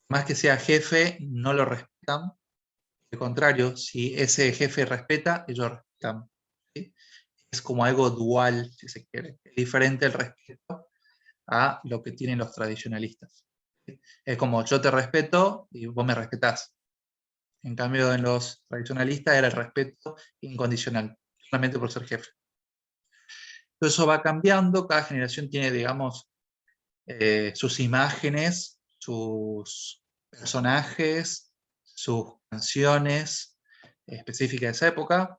más que sea jefe, no lo respetan. Al contrario, si ese jefe respeta, ellos respetan. ¿Sí? Es como algo dual, si se quiere. Es diferente el respeto a lo que tienen los tradicionalistas. Es como yo te respeto y vos me respetás. En cambio, en los tradicionalistas era el respeto incondicional, solamente por ser jefe. Todo eso va cambiando, cada generación tiene, digamos, sus imágenes, sus personajes, sus canciones específicas de esa época.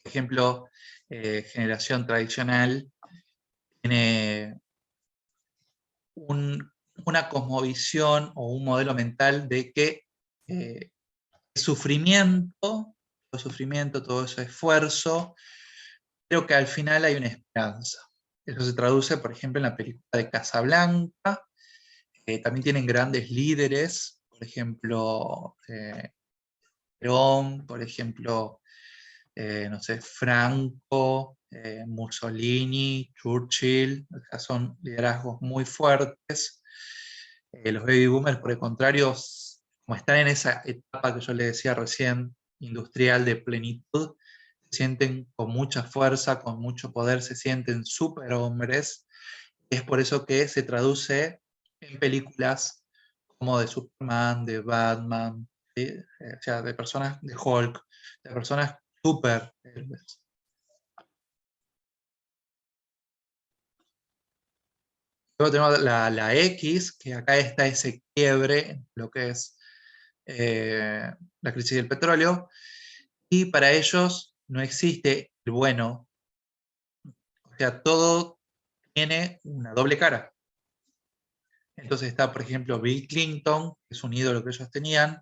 Por ejemplo, generación tradicional tiene una cosmovisión o un modelo mental de que el sufrimiento, todo ese esfuerzo, pero que al final hay una esperanza. Eso se traduce, por ejemplo, en la película de Casablanca. También tienen grandes líderes, por ejemplo, Perón, por ejemplo, no sé, Franco, Mussolini, Churchill, o sea, son liderazgos muy fuertes. Los baby boomers, por el contrario, como están en esa etapa que yo les decía recién, industrial de plenitud, se sienten con mucha fuerza, con mucho poder, se sienten superhombres. Es por eso que se traduce en películas como de Superman, de Batman, ¿sí? O sea, de personas, de Hulk, de personas super héroes. Luego tenemos la X, que acá está ese quiebre en lo que es la crisis del petróleo, y para ellos no existe el bueno, o sea, todo tiene una doble cara. Entonces está, por ejemplo, Bill Clinton, que es un ídolo que ellos tenían,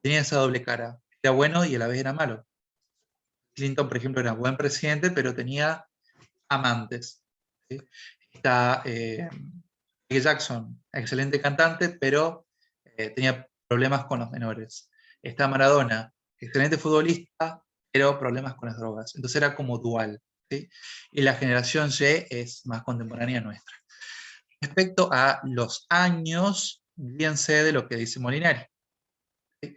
tenía esa doble cara, era bueno y a la vez era malo. Clinton, por ejemplo, era buen presidente, pero tenía amantes. ¿Sí? Está Michael Jackson, excelente cantante, pero tenía problemas con los menores. Está Maradona, excelente futbolista, pero problemas con las drogas. Entonces era como dual. ¿Sí? Y la generación Y es más contemporánea nuestra. Respecto a los años, bien sé de lo que dice Molinari. ¿Sí?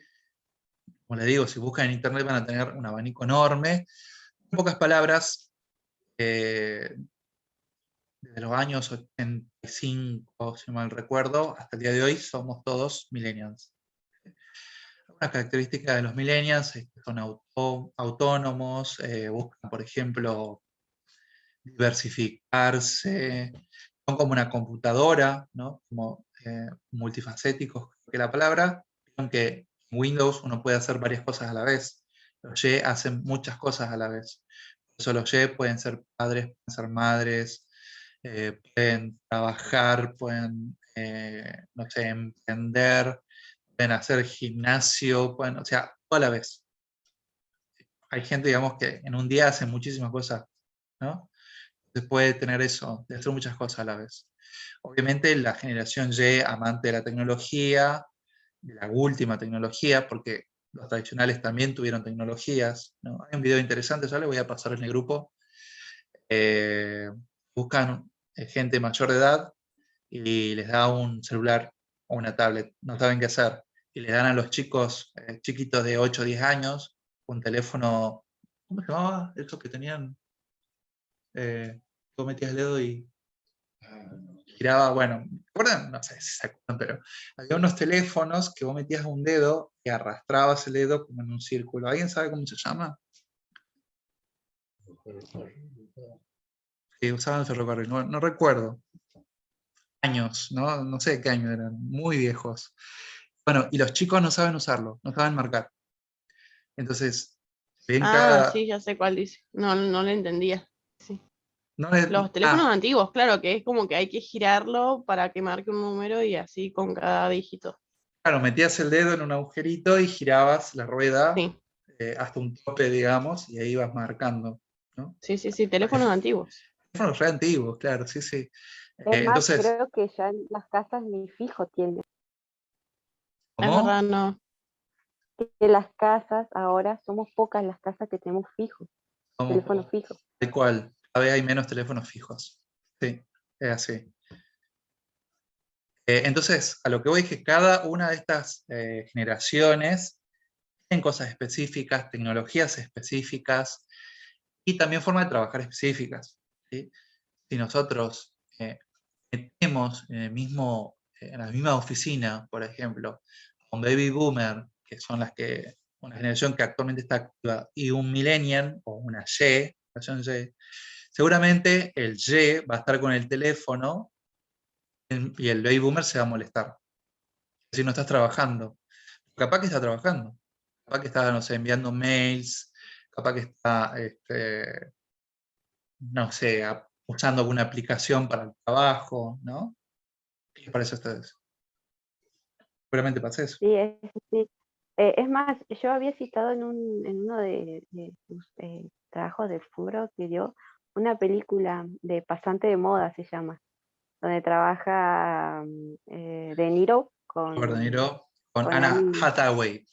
Como les digo, si buscan en internet van a tener un abanico enorme. En pocas palabras, desde los años 85, si mal recuerdo, hasta el día de hoy somos todos millennials. Una característica de los millennials es que son autónomos, buscan, por ejemplo, diversificarse, son como una computadora, ¿no? Como multifacéticos, creo que la palabra, aunque en Windows uno puede hacer varias cosas a la vez. Los Y hacen muchas cosas a la vez. Por eso los Y pueden ser padres, pueden ser madres, pueden trabajar, pueden, no sé, emprender, pueden hacer gimnasio, pueden, o sea, todo a la vez. Hay gente, digamos, que en un día hace muchísimas cosas, ¿no? Entonces puede tener eso, de hacer muchas cosas a la vez. Obviamente la generación Y, amante de la tecnología, de la última tecnología, porque los tradicionales también tuvieron tecnologías, ¿no? Hay un video interesante, ya le voy a pasar en el grupo. Buscan gente mayor de edad y les da un celular o una tablet, no saben qué hacer, y le dan a los chicos chiquitos de 8 o 10 años un teléfono, ¿cómo se llamaba? Esos que tenían, tú metías el dedo y giraba, bueno, ¿recuerdan? No sé si se acuerdan, pero había unos teléfonos que vos metías un dedo y arrastrabas el dedo como en un círculo. ¿Alguien sabe cómo se llama? Que usaban el ferrocarril, no recuerdo. Años, ¿no? No sé qué año eran, muy viejos. Bueno, y los chicos no saben usarlo, no saben marcar. Entonces, ven Ah, cada... sí, ya sé cuál dice. No, no le entendía. Sí. No les- Los teléfonos antiguos, claro, que es como que hay que girarlo para que marque un número y así con cada dígito. claro, metías el dedo en un agujerito y girabas la rueda Sí, hasta un tope, digamos, y ahí ibas marcando, ¿no? sí, teléfonos antiguos. Teléfonos re antiguos, claro, sí, sí. Es más, Entonces, creo que ya en las casas ni fijo tienen. Es ¿cómo? verdad, no. Que las casas, ahora somos pocas las casas que tenemos fijos, ¿Cómo? teléfono fijo. Tal cual, cada vez hay menos teléfonos fijos. Sí, es así. Entonces, a lo que voy es que cada una de estas generaciones tienen cosas específicas, tecnologías específicas y también formas de trabajar específicas, ¿sí? Si nosotros metemos en en la misma oficina, por ejemplo, un baby boomer, que son una generación que actualmente está activa, y un millennial o una generación Y, seguramente el Y va a estar con el teléfono y el baby boomer se va a molestar. Si no estás trabajando, capaz que está trabajando, capaz que está, no sé, enviando mails, capaz que está, no sé, usando alguna aplicación para el trabajo, ¿no? Y para eso ustedes. Seguramente pasa eso. Sí, sí. Es más, yo había citado en uno de sus trabajos de foro que dio una película de Pasante de Moda, se llama, donde trabaja De Niro Robert De Niro con con Anna Annie. Hathaway.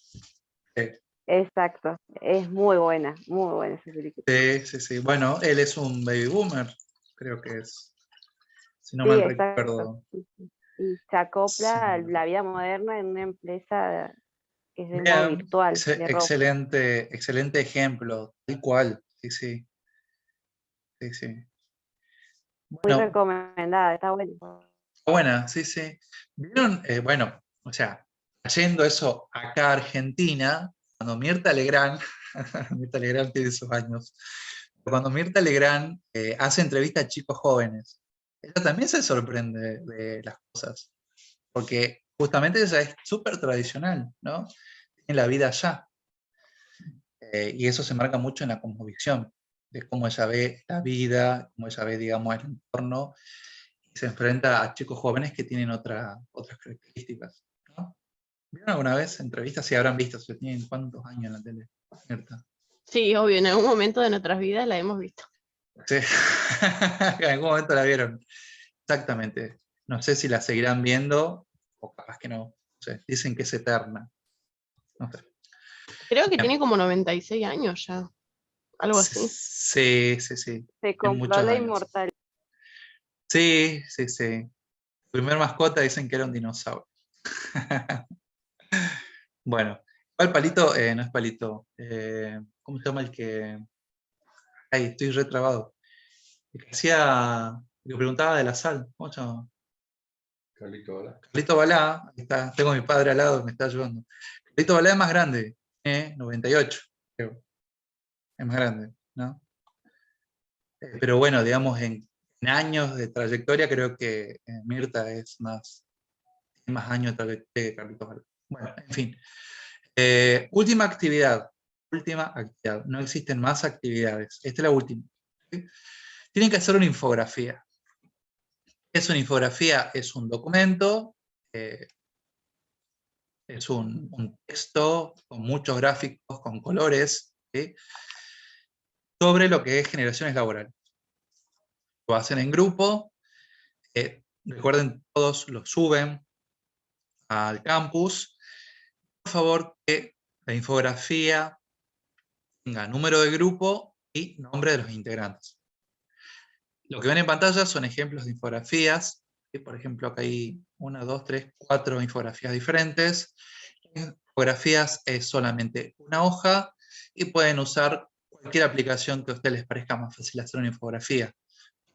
Sí, Exacto, es muy buena esa película. sí, sí, sí. Bueno, él es un baby boomer, creo que es, si no Sí, mal exacto. recuerdo. Sí, sí. Y se Sí. acopla a la vida moderna en una empresa que es de modo Bien, virtual, de ropa. excelente, excelente ejemplo, tal cual, sí, sí, sí, sí. Muy Bueno, recomendada, está buena. buena, sí, sí. ¿Vieron? Bueno, o sea, trayendo eso acá a Argentina, cuando Mirta Legrand, Mirta Legrand tiene sus años, cuando Mirta Legrand hace entrevistas a chicos jóvenes, ella también se sorprende de las cosas, porque justamente ella es súper tradicional, ¿no? Tiene la vida allá. Y eso se marca mucho en la cosmovisión, de cómo ella ve la vida, cómo ella ve, digamos, el entorno, y se enfrenta a chicos jóvenes que tienen otras características, ¿no? ¿Vieron alguna vez entrevistas? Si habrán visto, si tienen cuántos años en la tele, Mirta. Sí, obvio, en algún momento de nuestras vidas la hemos visto. Sí, en algún momento la vieron. Exactamente. No sé si la seguirán viendo, o capaz que no. No sé, dicen que es eterna. No sé. Creo que Bien. tiene como 96 años ya, algo así. Sí, sí, sí. Se En compró muchos la años. inmortalidad. Sí, sí, sí. Su primer mascota dicen que era un dinosaurio. Bueno, ¿cuál palito? No es palito. ¿Cómo se llama el que...? Ay, estoy retrabado. El que hacía... El que preguntaba de la sal. ¿Cómo se llama? Carlito Balá. Carlito Balá. Ahí está. Tengo a mi padre al lado, me está ayudando. Carlito Balá es más grande. 98, creo. Es más grande, ¿no? Pero bueno, digamos, en años de trayectoria, creo que Mirta es tiene más años de trayectoria que Carlitos Balá. Bueno, en fin. Última actividad. última actividad. No existen más actividades. Esta es la última. ¿Sí? Tienen que hacer una infografía. ¿Qué es una infografía? Es un documento, es un texto con muchos gráficos, con colores, ¿sí? Sobre lo que es generaciones laborales. Lo hacen en grupo. Recuerden, todos lo suben al campus. Por favor, que la infografía tenga número de grupo y nombre de los integrantes. Lo que ven en pantalla son ejemplos de infografías. Por ejemplo, acá hay 1, 2, 3, 4 infografías diferentes. Infografías es solamente una hoja y pueden usar cualquier aplicación que a ustedes les parezca más fácil hacer una infografía.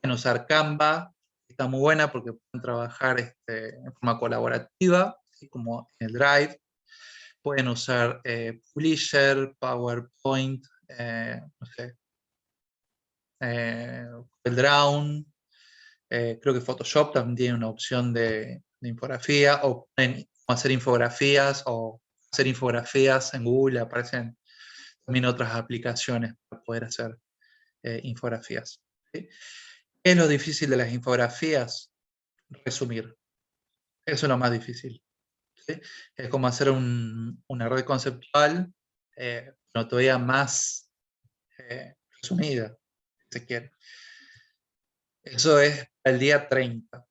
Pueden usar Canva, que está muy buena porque pueden trabajar en forma colaborativa, así como en el Drive. Pueden usar Publisher, PowerPoint, no sé, el Drawn, creo que Photoshop también tiene una opción de infografía, o pueden hacer infografías en Google, aparecen también otras aplicaciones para poder hacer infografías. ¿Sí? ¿Qué es lo difícil de las infografías? Resumir. Eso es lo más difícil. ¿Sí? Es como hacer una red conceptual, pero todavía más resumida, si se quiere. Eso es el día 30.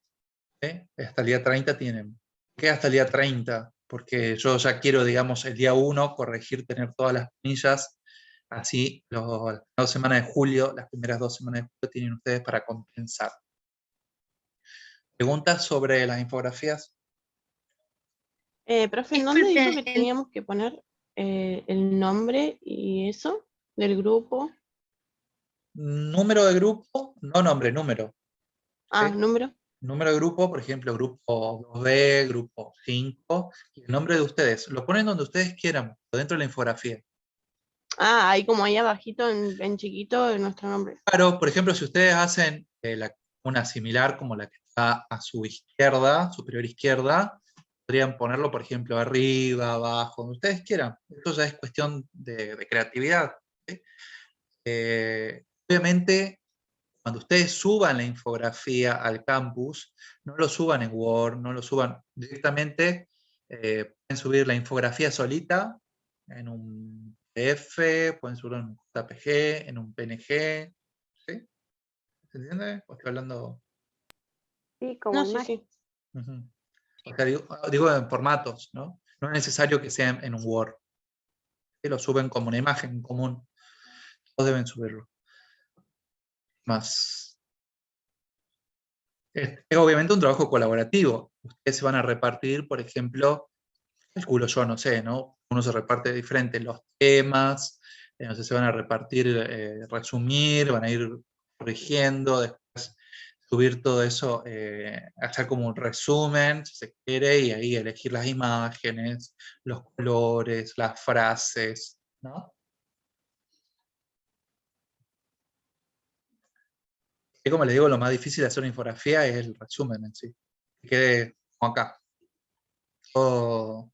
¿Sí? Hasta el día 30 tienen. ¿Por qué hasta el día 30? Porque yo ya quiero, digamos, el día 1 corregir, tener todas las planillas. Así, las 2 semanas de julio, las primeras 2 semanas de julio tienen ustedes para compensar. ¿Preguntas sobre las infografías? Profe, ¿en dónde dijo que teníamos que poner el nombre y eso del grupo? Número de grupo, no nombre, número. Ah, ¿Sí? número. Número de grupo, por ejemplo, grupo 2B, grupo 5, y el nombre de ustedes. Lo ponen donde ustedes quieran, dentro de la infografía. Ah, ahí como ahí abajito en chiquito nuestro nombre. Claro, por ejemplo, si ustedes hacen una similar como la que está a su izquierda, superior izquierda, podrían ponerlo, por ejemplo, arriba, abajo, donde ustedes quieran. Esto ya es cuestión de creatividad. ¿Sí? Obviamente, cuando ustedes suban la infografía al campus, no lo suban en Word, no lo suban directamente, pueden subir la infografía solita en un PDF, pueden subirlo en un JPG, en un PNG, ¿sí? ¿Se entiende? O estoy hablando... Sí, como No, sí, imagen. sí. Ujú. O sea, digo en formatos, ¿no? No es necesario que sea en un Word. ¿Sí? Lo suben como una imagen común. Todos deben subirlo. Más... Es obviamente un trabajo colaborativo. Ustedes se van a repartir, por ejemplo, calculo yo, no sé, ¿no? Uno se reparte diferente los temas, no sé, se van a repartir, resumir, van a ir corrigiendo, después subir todo eso, hacer como un resumen, si se quiere, y ahí elegir las imágenes, los colores, las frases, ¿no? Y como les digo, lo más difícil de hacer una infografía es el resumen en sí. Que quede como acá. Todo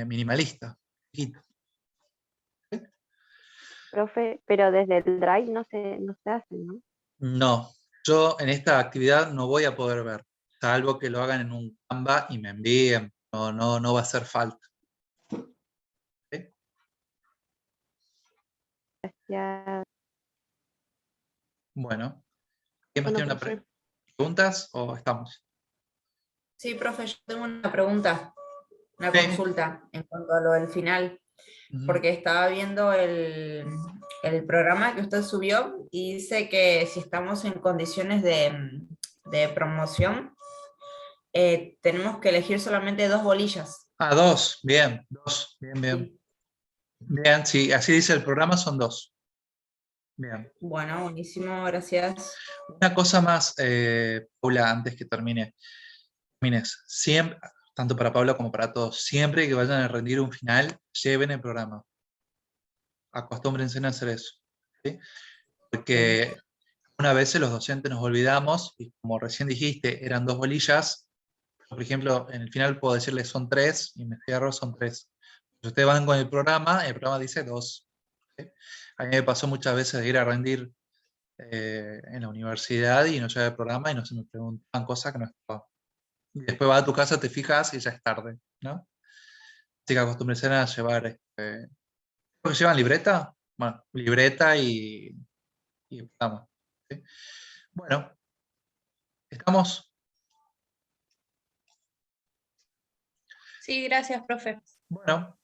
minimalista. Chiquito. Profe, pero desde el Drive no se hace, ¿no? No, yo en esta actividad no voy a poder ver, salvo que lo hagan en un Canva y me envíen. No va a hacer falta. ¿Sí? Ya, Bueno, ¿quién más Bueno, tiene profe. preguntas o estamos? Sí, profe, yo tengo una pregunta, una Sí. consulta en cuanto a lo del final, Ujú. porque estaba viendo el programa que usted subió y dice que si estamos en condiciones de promoción, tenemos que elegir solamente 2 bolillas. Ah, 2, bien, 2, bien, bien. Sí. Bien, sí, así dice el programa, son 2. Bien. Bueno, buenísimo, gracias. Una cosa más, Paula, antes que termines, siempre, tanto para Paula como para todos, siempre que vayan a rendir un final, lleven el programa. Acostúmbrense a hacer eso. ¿Sí? Porque una vez los docentes nos olvidamos, y como recién dijiste, eran 2 bolillas. Por ejemplo, en el final puedo decirles son 3, y me cierro, son 3. Si ustedes van con el programa dice 2. ¿sí? A mí me pasó muchas veces de ir a rendir en la universidad y no llegar al programa y no se me preguntaban cosas que no estaban. Y después vas a tu casa, te fijas y ya es tarde, ¿no? Así que acostúmbrense a llevar, ¿creo que llevan libreta? Bueno, libreta y programa, ¿sí? Bueno, ¿estamos? Sí, gracias, profe. Bueno,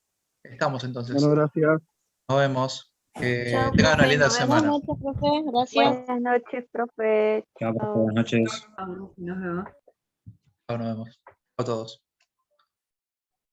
estamos entonces. Bueno, gracias. Nos vemos. Que Chao, tengan una profe, linda nos vemos. semana. Buenas noches, profe. Gracias. Buenas noches, profe. Chao, profe, Chao. buenas noches. Nos vemos. Chao, nos vemos. Chao a todos.